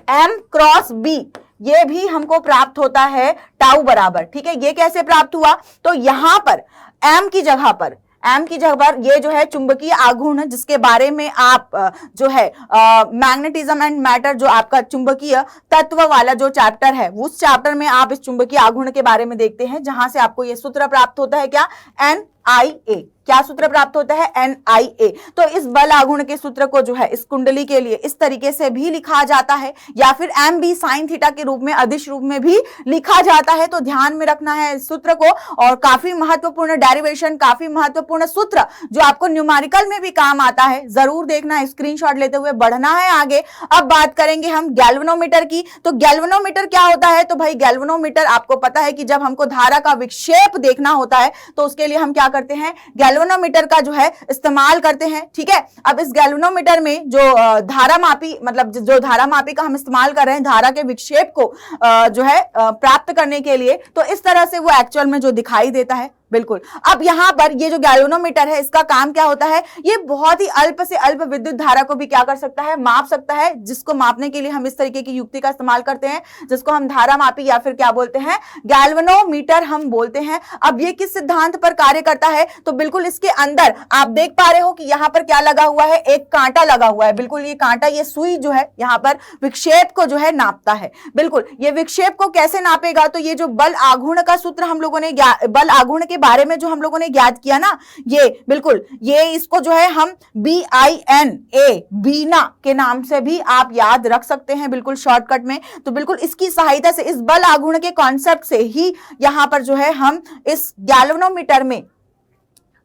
M क्रॉस B ये भी हमको प्राप्त होता है टाउ बराबर, ठीक है। ये कैसे प्राप्त हुआ, तो यहां पर M की जगह पर ये जो है चुंबकीय आघूर्ण, जिसके बारे में आप जो है मैग्नेटिज्म एंड मैटर, जो आपका चुंबकीय तत्व वाला जो चैप्टर है, उस चैप्टर में आप इस चुंबकीय आघूर्ण के बारे में देखते हैं, जहां से आपको ये सूत्र प्राप्त होता है क्या, NIA, क्या सूत्र प्राप्त होता है? NIA। तो इस बल आघूर्ण के सूत्र को जो है इस कुंडली के लिए इस तरीके से भी लिखा जाता है या फिर MB sin थीटा के रूप में, अदिश रूप में भी लिखा जाता है। तो ध्यान में रखना है इस सूत्र को, और काफी महत्वपूर्ण डेरिवेशन, काफी महत्वपूर्ण सूत्र जो आपको न्यूमेरिकल में भी काम आता है, जरूर देखना, स्क्रीनशॉट लेते हुए बढ़ना है आगे। अब बात करेंगे हम गैल्वेनोमीटर की। तो गैल्वेनोमीटर क्या होता है? तो भाई गैल्वेनोमीटर आपको पता है कि जब हमको धारा का विक्षेप देखना होता है तो उसके लिए हम क्या करते हैं? गैल्वेनोमीटर का जो है इस्तेमाल करते हैं। ठीक है, अब इस गैल्वेनोमीटर में जो धारा मापी, मतलब जो धारा मापी का हम इस्तेमाल कर रहे हैं धारा के विक्षेप को जो है प्राप्त करने के लिए, तो इस तरह से वो एक्चुअल में जो दिखाई देता है। बिल्कुल। अब यहां पर ये जो गैल्वेनोमीटर है इसका काम क्या होता है? ये बहुत ही अल्प से अल्प विद्युत धारा को भी क्या कर सकता है? माप सकता है, जिसको मापने के लिए हम इस तरीके की युक्ति का इस्तेमाल करते हैं, जिसको हम धारा मापी या फिर क्या बोलते हैं? गैल्वेनोमीटर हम बोलते हैं। अब ये किस सिद्धांत पर कार्य करता है? तो बिल्कुल इसके अंदर आप देख पा रहे हो कि यहां पर क्या लगा हुआ है? एक कांटा लगा हुआ है। बिल्कुल, ये कांटा, ये सुई जो है यहां पर विक्षेप को जो है नापता है। बिल्कुल, ये विक्षेप को कैसे नापेगा? तो ये जो बल आघूर्ण का सूत्र हम लोगों ने, बल आघूर्ण के बारे में जो हम लोगों ने ज्ञात किया ना, ये बिल्कुल, ये इसको जो है हम BINA, बीना के नाम से भी आप याद रख सकते हैं, बिल्कुल शॉर्टकट में। तो बिल्कुल इसकी सहायता से, इस बल आघूर्ण के कॉन्सेप्ट से ही यहां पर जो है हम इस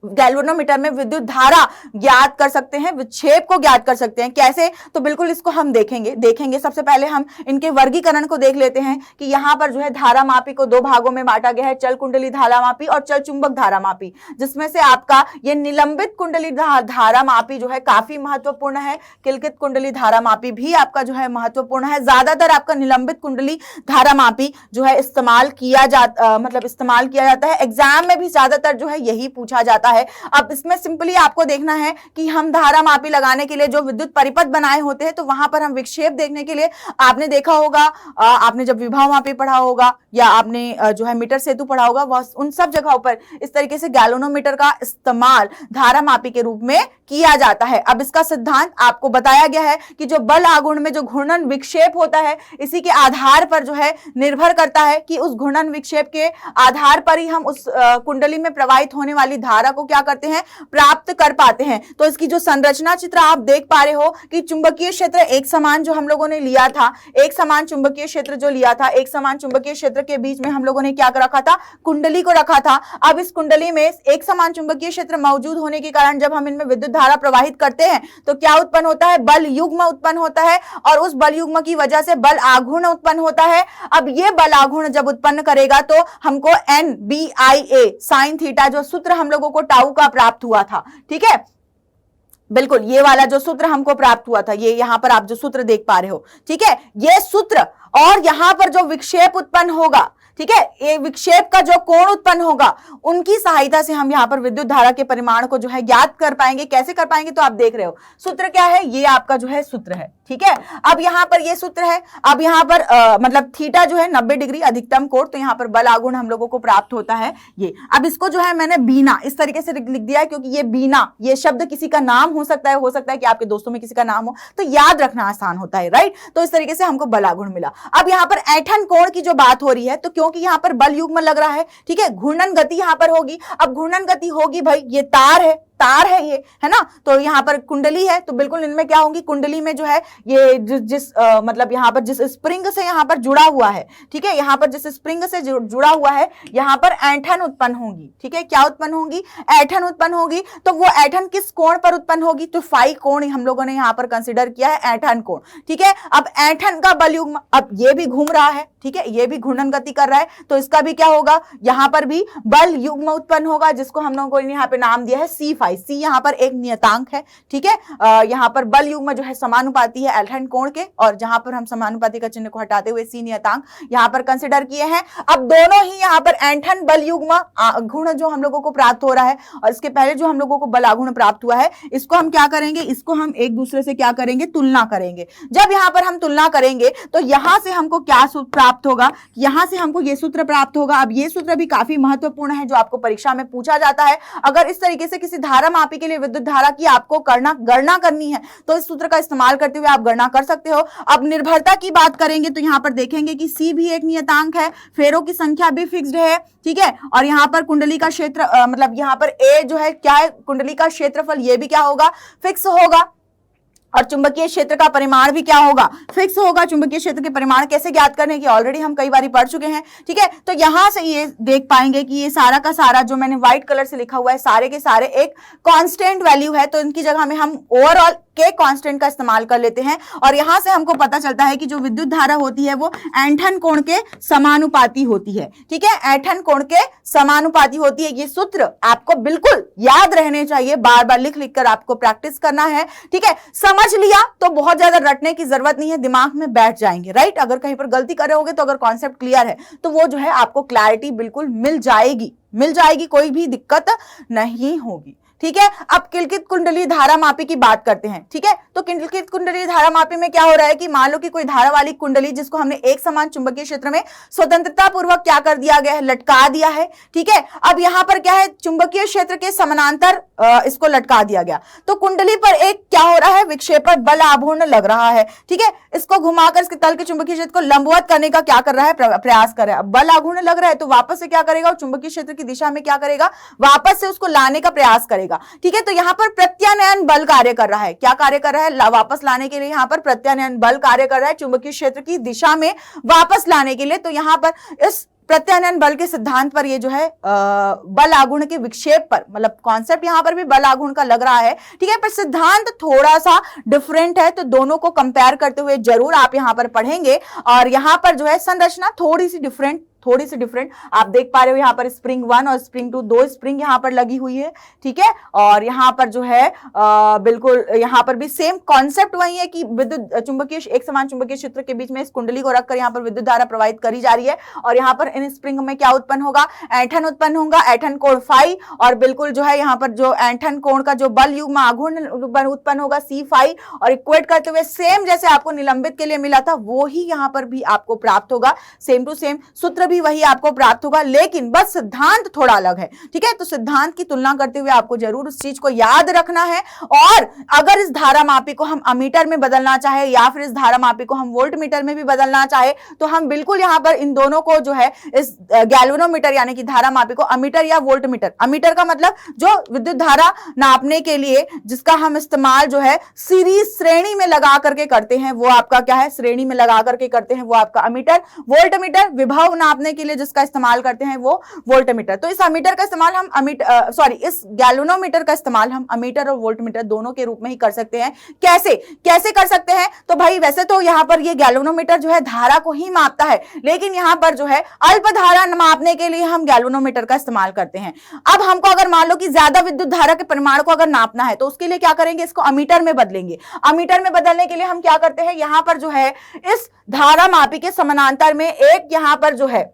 गैल्वेनोमीटर में विद्युत धारा ज्ञात कर सकते हैं, विक्षेप को ज्ञात कर सकते हैं। कैसे? तो बिल्कुल इसको हम देखेंगे। सबसे पहले हम इनके वर्गीकरण को देख लेते हैं कि यहां पर जो है धारा मापी को दो भागों में बांटा गया है, चल कुंडली धारा मापी और चल चुंबक धारा मापी, जिसमें से आपका ये निलंबित कुंडली धारा मापी जो है काफी महत्वपूर्ण है। किलकित कुंडली धारा मापी भी आपका जो है महत्वपूर्ण है। ज्यादातर आपका निलंबित कुंडली धारा मापी जो है इस्तेमाल किया जाता है। एग्जाम में भी ज्यादातर जो है यही पूछा जाता है। अब इसमें सिंपली आपको देखना है कि हम धारा मापी लगाने के लिए जो विद्युत परिपथ बनाए होते हैं, तो वहां पर हम विक्षेप देखने के लिए, आपने देखा होगा, आपने जब विभव मापी पढ़ा होगा या आपने जो है मीटर सेतु पढ़ा होगा, वह उन सब जगहों पर इस तरीके से गैल्वेनोमीटर का इस्तेमाल धारा मापी के रूप में किया जाता है। अब इसका सिद्धांत आपको बताया गया है कि जो बल आघूर्ण में जो घूर्णन विक्षेप होता है, इसी के आधार पर जो है निर्भर करता है कि उस घूर्णन विक्षेप के आधार पर ही हम उस कुंडली में प्रवाहित होने वाली धारा को क्या करते हैं? प्राप्त कर पाते हैं। तो इसकी जो संरचना चित्र आप देख पा रहे हो कि चुंबकीय क्षेत्र एक समान जो हम लोगों ने लिया था, एक समान चुंबकीय क्षेत्र जो लिया था, एक समान चुंबकीय क्षेत्र के बीच में हम लोगों ने क्या रखा था? कुंडली को रखा था। अब इस कुंडली में एक समान चुंबकीय क्षेत्र मौजूद होने के कारण जब हम इनमें विद्युत धारा प्रवाहित करते हैं तो क्या उत्पन्न होता है? बल युग्म उत्पन्न होता है, और उस बल युग्म की वजह से बल आघूर्ण उत्पन्न होता है। अब ये बल आघूर्ण जब उत्पन्न करेगा तो हमको NBIA sin थीटा जो सूत्र हम लोगों को टाउ का प्राप्त हुआ था, ठीक है, बिल्कुल ये वाला जो सूत्र हमको प्राप्त हुआ था, ये यहां पर आप जो सूत्र देख पा रहे हो, ठीक है, ये सूत्र, और यहां पर जो विक्षेप उत्पन्न होगा, ठीक है, ये विक्षेप का जो कोण उत्पन्न होगा, उनकी सहायता से हम यहाँ पर विद्युत धारा के परिमाण को जो है ज्ञात कर पाएंगे। कैसे कर पाएंगे? तो आप देख रहे हो सूत्र क्या है, ये आपका जो है सूत्र है, ठीक है। अब यहाँ पर ये सूत्र है, अब यहाँ पर मतलब थीटा जो है 90 डिग्री अधिकतम कोण, तो यहाँ पर बल आघूर्ण हम लोगों को प्राप्त होता है ये। अब इसको जो है मैंने बीना इस तरीके से लिख दिया है, क्योंकि ये बीना, ये शब्द किसी का नाम हो सकता है कि आपके दोस्तों में किसी का नाम हो, तो याद रखना आसान होता है, राइट। तो इस तरीके से हमको बल आघूर्ण मिला। अब यहाँ पर ऐंठन कोण की जो बात हो रही है, तो क्योंकि यहाँ पर बल युग्म लग रहा है, ठीक है, घूर्णन गति यहाँ पर होगी। अब घूर्णन गति होगी भाई, ये तार है ये, है ना, तो यहाँ पर कुंडली है, तो बिल्कुल इनमें क्या होंगी, कुंडली में जो है ये मतलब यहाँ पर जिस स्प्रिंग से यहाँ पर जुड़ा हुआ है, ठीक है, यहाँ पर जिस स्प्रिंग से जुड़ा हुआ है, यहाँ पर ऐंठन उत्पन्न होगी, ठीक है, क्या उत्पन्न होगी? ऐंठन उत्पन्न होगी। तो वो ऐंठन किस कोण पर उत्पन्न होगी? तो फाई कोण हम लोगों ने यहाँ पर कंसिडर किया है, ऐंठन कोण, ठीक है। अब ऐंठन का बल युग्म, अब ये भी घूम रहा है, ठीक है, ये भी घूर्णन गति कर रहा है, तो इसका भी क्या होगा? यहाँ पर भी बल युग्म उत्पन्न होगा, जिसको हम लोगों ने यहाँ पे नाम दिया है C फाई। C यहाँ पर एक नियतांक है, ठीक है, यहाँ पर बल युग्म जो है समानुपाती है ऐंठन कोण के, और जहां पर हम समानुपाती का चिन्ह को हटाते हुए C नियतांक यहाँ पर कंसिडर किए हैं। अब दोनों ही यहाँ पर ऐंठन बल युग्म गुण जो हम लोगों को प्राप्त हो रहा है, और इसके पहले जो हम लोगों को बल आघूर्ण प्राप्त हुआ है, इसको हम क्या करेंगे? इसको हम एक दूसरे से क्या करेंगे? तुलना करेंगे। जब यहाँ पर हम तुलना करेंगे तो यहां से हमको क्या सूत्र प्राप्त होगा? यहां से हमको ये सूत्र प्राप्त होगा। अब ये सूत्र भी काफी महत्वपूर्ण है, जो आपको परीक्षा में पूछा जाता है। अगर इस तरीके से किसी धारा धारा मापी के लिए विद्युत धारा की आपको गणना करनी है तो इस सूत्र का इस्तेमाल करते हुए आप गणना कर सकते हो। अब निर्भरता की बात करेंगे तो यहाँ पर देखेंगे कि C भी एक नियतांक है, फेरों की संख्या भी फिक्स्ड है, ठीक है, और यहाँ पर कुंडली का क्षेत्र मतलब यहाँ पर A जो है क्या है, कुंडली का क्षेत्रफल, ये भी क्या होगा, फिक्स होगा, और चुंबकीय क्षेत्र का परिमाण भी क्या होगा, फिक्स होगा। चुंबकीय क्षेत्र के परिमाण कैसे ज्ञात करने की ऑलरेडी हम कई बार पढ़ चुके हैं, ठीक है। तो यहां से ये देख पाएंगे कि ये सारा का सारा जो मैंने व्हाइट कलर से लिखा हुआ है सारे के सारे एक कांस्टेंट वैल्यू है, तो इनकी जगह में हम ओवरऑल के कांस्टेंट का इस्तेमाल कर लेते हैं और यहां से हमको पता चलता है कि जो विद्युत धारा होती है वो ऐंठन कोण के समानुपाती होती है, ठीक है, ऐंठन कोण के समानुपाती होती है। ये सूत्र आपको बिल्कुल याद रहने चाहिए, बार बार लिख लिख कर आपको प्रैक्टिस करना है, ठीक है। समझ लिया तो बहुत ज्यादा रटने की जरूरत नहीं है, दिमाग में बैठ जाएंगे, राइट। अगर कहीं पर गलती कर रहे होगे तो अगर कॉन्सेप्ट क्लियर है तो वो जो है आपको क्लैरिटी बिल्कुल मिल जाएगी, कोई भी दिक्कत नहीं होगी, ठीक है। अब किलकित कुंडली धारा मापी की बात करते हैं, ठीक है। तो किलकित कुंडली धारा मापी में क्या हो रहा है कि मान लो कि कोई धारा वाली कुंडली जिसको हमने एक समान चुंबकीय क्षेत्र में स्वतंत्रता पूर्वक क्या कर दिया गया है, लटका दिया है, ठीक है। अब यहां पर क्या है, चुंबकीय क्षेत्र के समानांतर इसको लटका दिया गया, तो कुंडली पर एक क्या हो रहा है, विक्षेपण बल आघूर्ण लग रहा है, ठीक है। इसको घुमाकर इसके तल के चुंबकीय क्षेत्र को लंबवत करने का क्या कर रहा है, प्रयास कर रहा है। अब बल आघूर्ण लग रहा है तो वापस से क्या करेगा, चुंबकीय क्षेत्र की दिशा में क्या करेगा, वापस से उसको लाने का प्रयास करेगा, ठीक है। तो यहाँ पर प्रत्यानयन बल कार्य कर रहा है, क्या कार्य कर रहा है, वापस लाने के लिए यहाँ पर प्रत्यानयन बल कार्य कर रहा है चुंबकीय क्षेत्र की दिशा में वापस लाने के लिए। तो यहाँ पर इस प्रत्यानयन बल के सिद्धांत पर ये जो है बल आघूर्ण के विक्षेप पर, मतलब कॉन्सेप्ट यहाँ पर भी बल आघूर्ण का लग रहा है, ठीक है, पर सिद्धांत थोड़ा सा डिफरेंट है, तो दोनों को कंपेयर करते हुए जरूर आप यहाँ पर पढ़ेंगे। और यहाँ पर जो है संरचना थोड़ी सी डिफरेंट आप देख पा रहे हो, यहाँ पर स्प्रिंग 1 और स्प्रिंग 2 दो स्प्रिंग यहाँ पर लगी हुई है, ठीक है। और यहाँ पर जो है बिल्कुल यहाँ पर भी सेम कॉन्सेप्ट वही है कि विद्युत चुंबकीय एक समान चुंबकीय क्षेत्र के बीच में इस कुंडली को रखकर यहाँ पर विद्युत धारा प्रवाहित करी जा रही है और यहाँ पर इन स्प्रिंग में क्या उत्पन्न होगा, ऐंठन उत्पन्न होगा, ऐंठन कोण फाई, और बिल्कुल जो है यहाँ पर जो ऐंठन कोण का जो बल युग्म आघूर्ण उत्पन्न होगा सी फाई, और इक्वेट करते हुए सेम जैसे आपको निलंबित के लिए मिला था वो ही यहाँ पर भी आपको प्राप्त होगा, सेम टू सेम सूत्र भी वही आपको प्राप्त होगा, लेकिन बस सिद्धांत थोड़ा अलग है, ठीक है। तो सिद्धांत की तुलना करते हुए आपको जरूर उस चीज को याद रखना है। और अगर इस धारा मापी को हम अमीटर में बदलना चाहे या फिर इस धारा मापी को हम वोल्ट मीटर में भी बदलना चाहे तो हम बिल्कुल यहाँ पर इन दोनों को जो है इस गैल्वेनोमीटर यानी कि धारा मापी को अमीटर या वोल्ट मीटर, अमीटर का मतलब जो विद्युत धारा नापने के लिए जिसका हम इस्तेमाल जो है सीरीज श्रेणी में लगा करके करते हैं वो आपका क्या है, श्रेणी में लगा करके करते हैं वो आपका अमीटर। वोल्ट मीटर विभव नापने के लिए जिसका इस्तेमाल करते हैं वो वोल्ट मीटर। तो इस अमीटर का इस्तेमाल हम इस गैल्वेनोमीटर का इस्तेमाल हम अमीटर और वोल्ट मीटर दोनों के रूप में ही कर सकते हैं। कैसे कर सकते हैं, तो भाई वैसे तो यहाँ पर ये गैल्वेनोमीटर जो है धारा को ही मापता है, लेकिन यहाँ पर जो है अल्प धारा मापने के लिए हम गैल्वेनोमीटर का इस्तेमाल करते हैं। अब हमको अगर मान लो कि ज्यादा विद्युत धारा के परिमाण को अगर नापना है तो उसके लिए क्या करेंगे, इसको अमीटर में बदलेंगे। अमीटर में बदलने के लिए हम क्या करते हैं, यहाँ पर जो है इस धारा मापी के समानांतर में एक यहाँ पर जो है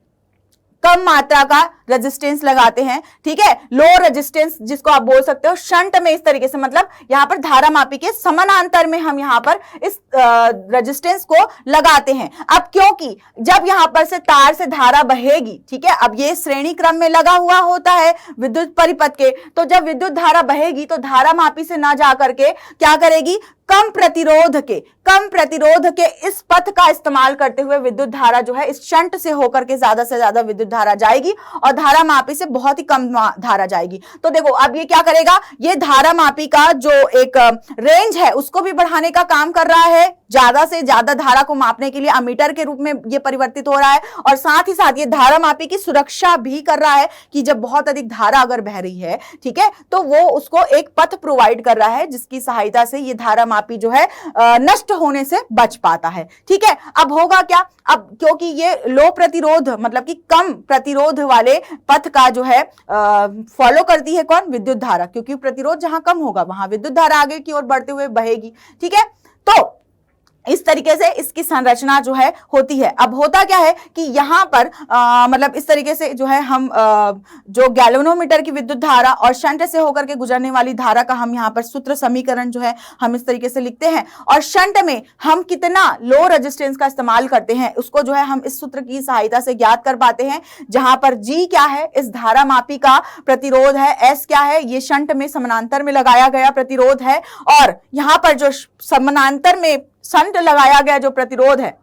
कम मात्रा का रेजिस्टेंस लगाते हैं, ठीक है, लो रेजिस्टेंस जिसको आप बोल सकते हो शंट में, इस तरीके से मतलब यहाँ पर धारा मापी के समानांतर में हम यहाँ पर इस रेजिस्टेंस को लगाते हैं। अब क्योंकि जब यहाँ पर से तार से धारा बहेगी, ठीक है, अब ये श्रेणी क्रम में लगा हुआ होता है विद्युत परिपथ के, तो जब विद्युत धारा बहेगी तो धारा मापी से ना जा करके क्या करेगी, कम प्रतिरोध के इस पथ का इस्तेमाल करते हुए विद्युत धारा जो है इस शंट से होकर के ज्यादा से ज्यादा विद्युत धारा जाएगी और धारा मापी से बहुत ही कम धारा जाएगी। तो देखो अब ये क्या करेगा, ये धारा मापी का जो एक रेंज है उसको भी बढ़ाने का काम कर रहा है, ज्यादा से ज्यादा धारा को मापने के लिए अमीटर के रूप में ये परिवर्तित हो रहा है, और साथ ही साथ ये धारा मापी की सुरक्षा भी कर रहा है कि जब बहुत अधिक धारा अगर बह रही है, ठीक है, तो वो उसको एक पथ प्रोवाइड कर रहा है जिसकी सहायता से ये धारा मापी जो है नष्ट होने से बच पाता है, ठीक है। अब होगा क्या, अब क्योंकि ये लो प्रतिरोध मतलब कि कम प्रतिरोध वाले पथ का जो है फॉलो करती है कौन, विद्युत धारा, क्योंकि प्रतिरोध जहां कम होगा वहां विद्युत धारा आगे की ओर बढ़ते हुए बहेगी, ठीक है। तो इस तरीके से इसकी संरचना जो है होती है। अब होता क्या है कि यहाँ पर मतलब इस तरीके से जो है हम जो गैल्वेनोमीटर की विद्युत धारा और शंट से होकर के गुजरने वाली धारा का हम यहाँ पर सूत्र समीकरण जो है हम इस तरीके से लिखते हैं, और शंट में हम कितना लो रेजिस्टेंस का इस्तेमाल करते हैं उसको जो है हम इस सूत्र की सहायता से ज्ञात कर पाते हैं, जहां पर G क्या है, इस धारा मापी का प्रतिरोध है, S क्या है, ये शंट में समानांतर में लगाया गया प्रतिरोध है, और यहाँ पर जो समानांतर में शंट लगाया गया जो प्रतिरोध है,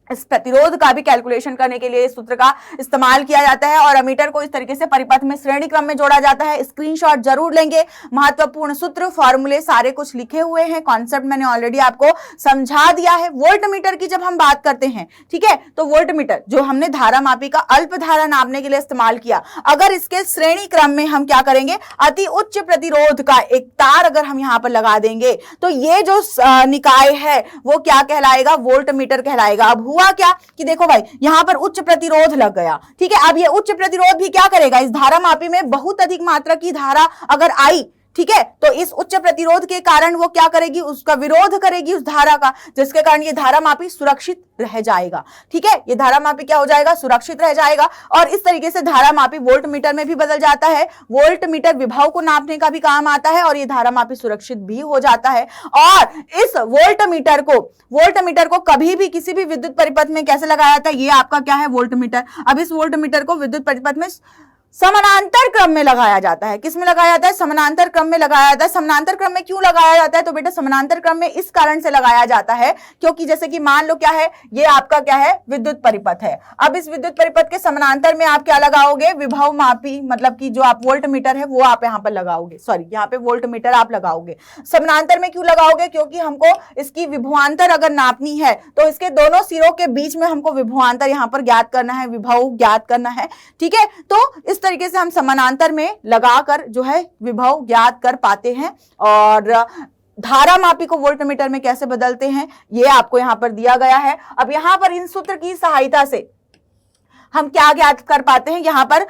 इस प्रतिरोध का भी कैलकुलेशन करने के लिए इस सूत्र का इस्तेमाल किया जाता है, और अमीटर को इस तरीके से परिपथ में श्रेणी क्रम में जोड़ा जाता है। स्क्रीनशॉट जरूर लेंगे, महत्वपूर्ण सूत्र फॉर्मूले सारे कुछ लिखे हुए हैं, कॉन्सेप्ट मैंने ऑलरेडी आपको समझा दिया है। वोल्ट मीटर की जब हम बात करते हैं, ठीक है, तो वोल्ट मीटर जो हमने धारा मापी का अल्प धारा नापने के लिए इस्तेमाल किया, अगर इसके श्रेणी क्रम में हम क्या करेंगे, अति उच्च प्रतिरोध का एक तार अगर हम यहाँ पर लगा देंगे तो ये जो निकाय है वो क्या कहलाएगा, वोल्ट मीटर कहलाएगा। अब हुआ क्या कि देखो भाई यहां पर उच्च प्रतिरोध लग गया, ठीक है, अब ये उच्च प्रतिरोध भी क्या करेगा, इस धारा मापी में बहुत अधिक मात्रा की धारा अगर आई, ठीक है, तो इस उच्च प्रतिरोध के कारण वो क्या करेगी, उसका विरोध करेगी उस धारा का, जिसके कारण ये धारा मापी सुरक्षित रह जाएगा। ठीक है, ये धारा मापी क्या हो जाएगा, सुरक्षित रह जाएगा। और इस तरीके से धारा मापी वोल्ट मीटर में भी बदल जाता है। वोल्ट मीटर विभव को नापने का भी काम आता है और ये धारा मापी सुरक्षित भी हो जाता है। और इस वोल्ट मीटर को कभी भी किसी भी विद्युत परिपथ में कैसे लगाया जाता है, ये आपका क्या है, वोल्ट मीटर। अब इस वोल्ट मीटर को विद्युत परिपथ में समानांतर क्रम में लगाया जाता है। किस में लगाया जाता है, समानांतर क्रम में लगाया जाता है। समानांतर क्रम में क्यों लगाया जाता है, तो बेटा समानांतर क्रम में इस कारण से लगाया जाता है क्योंकि जैसे कि मान लो क्या है, ये आपका क्या है, विद्युत परिपथ है। अब इस विद्युत परिपथ के समानांतर में आप क्या लगाओगे, विभव मापी, मतलब कि जो आप वोल्ट मीटर है वो आप यहाँ पर लगाओगे, सॉरी यहाँ पे वोल्ट मीटर आप लगाओगे। समानांतर में क्यों लगाओगे, क्योंकि हमको इसकी विभवांतर अगर नापनी है तो इसके दोनों सिरों के बीच में हमको विभवांतर यहाँ पर ज्ञात करना है, विभव ज्ञात करना है। ठीक है, तो इस तरीके से हम समानांतर में लगाकर जो है विभव ज्ञात कर पाते हैं। और धारा मापी को वोल्ट मीटर में कैसे बदलते हैं ये आपको यहां पर दिया गया है। अब यहां पर इन सूत्र की सहायता से हम क्या ज्ञात कर पाते हैं, यहाँ पर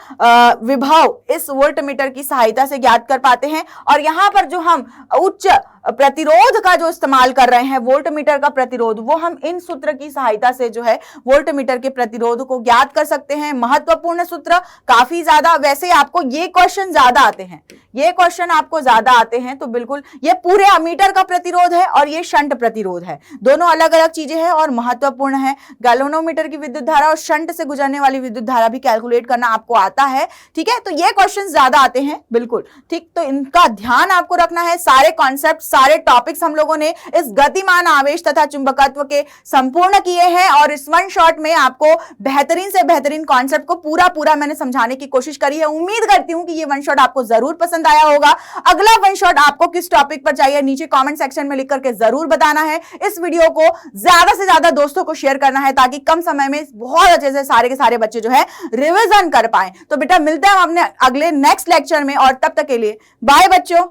विभव इस वोल्ट मीटर की सहायता से ज्ञात कर पाते हैं। और यहाँ पर जो हम उच्च प्रतिरोध का जो इस्तेमाल कर रहे हैं, वोल्ट मीटर का प्रतिरोध, वो हम इन सूत्र की सहायता से जो है वोल्ट मीटर के प्रतिरोध को ज्ञात कर सकते हैं। महत्वपूर्ण सूत्र काफी ज्यादा, वैसे आपको ये क्वेश्चन ज्यादा आते हैं, ये क्वेश्चन आपको ज्यादा आते हैं, तो बिल्कुल ये पूरे अमीटर का प्रतिरोध है और ये शंट प्रतिरोध है, दोनों अलग अलग चीजें हैं और महत्वपूर्ण है। गैल्वेनोमीटर की विद्युत धारा और शंट से गुजरने वाली विद्युत धारा भी कैलकुलेट करना आपको आता है। ठीक है, तो ये क्वेश्चन ज्यादा आते हैं, बिल्कुल ठीक, तो इनका ध्यान आपको रखना है। सारे कॉन्सेप्ट, सारे टॉपिक्स हम लोगों ने इस गतिमान आवेश तथा चुंबकत्व के संपूर्ण किए हैं और इस वन शॉट में आपको बेहतरीन से बेहतरीन कॉन्सेप्ट को पूरा मैंने समझाने की कोशिश करी है। उम्मीद करती हूं कि ये वन शॉट आपको जरूर पसंद आया होगा। अगला वन शॉट आपको किस टॉपिक पर चाहिए नीचे कमेंट सेक्शन में लिख करके जरूर बताना है। इस वीडियो को ज्यादा से ज्यादा दोस्तों को शेयर करना है ताकि कम समय में बहुत अच्छे से सारे के सारे बच्चे जो है रिवीजन कर पाए। तो बेटा मिलते हैं हम अपने अगले नेक्स्ट लेक्चर में और तब तक के लिए बाय बच्चों।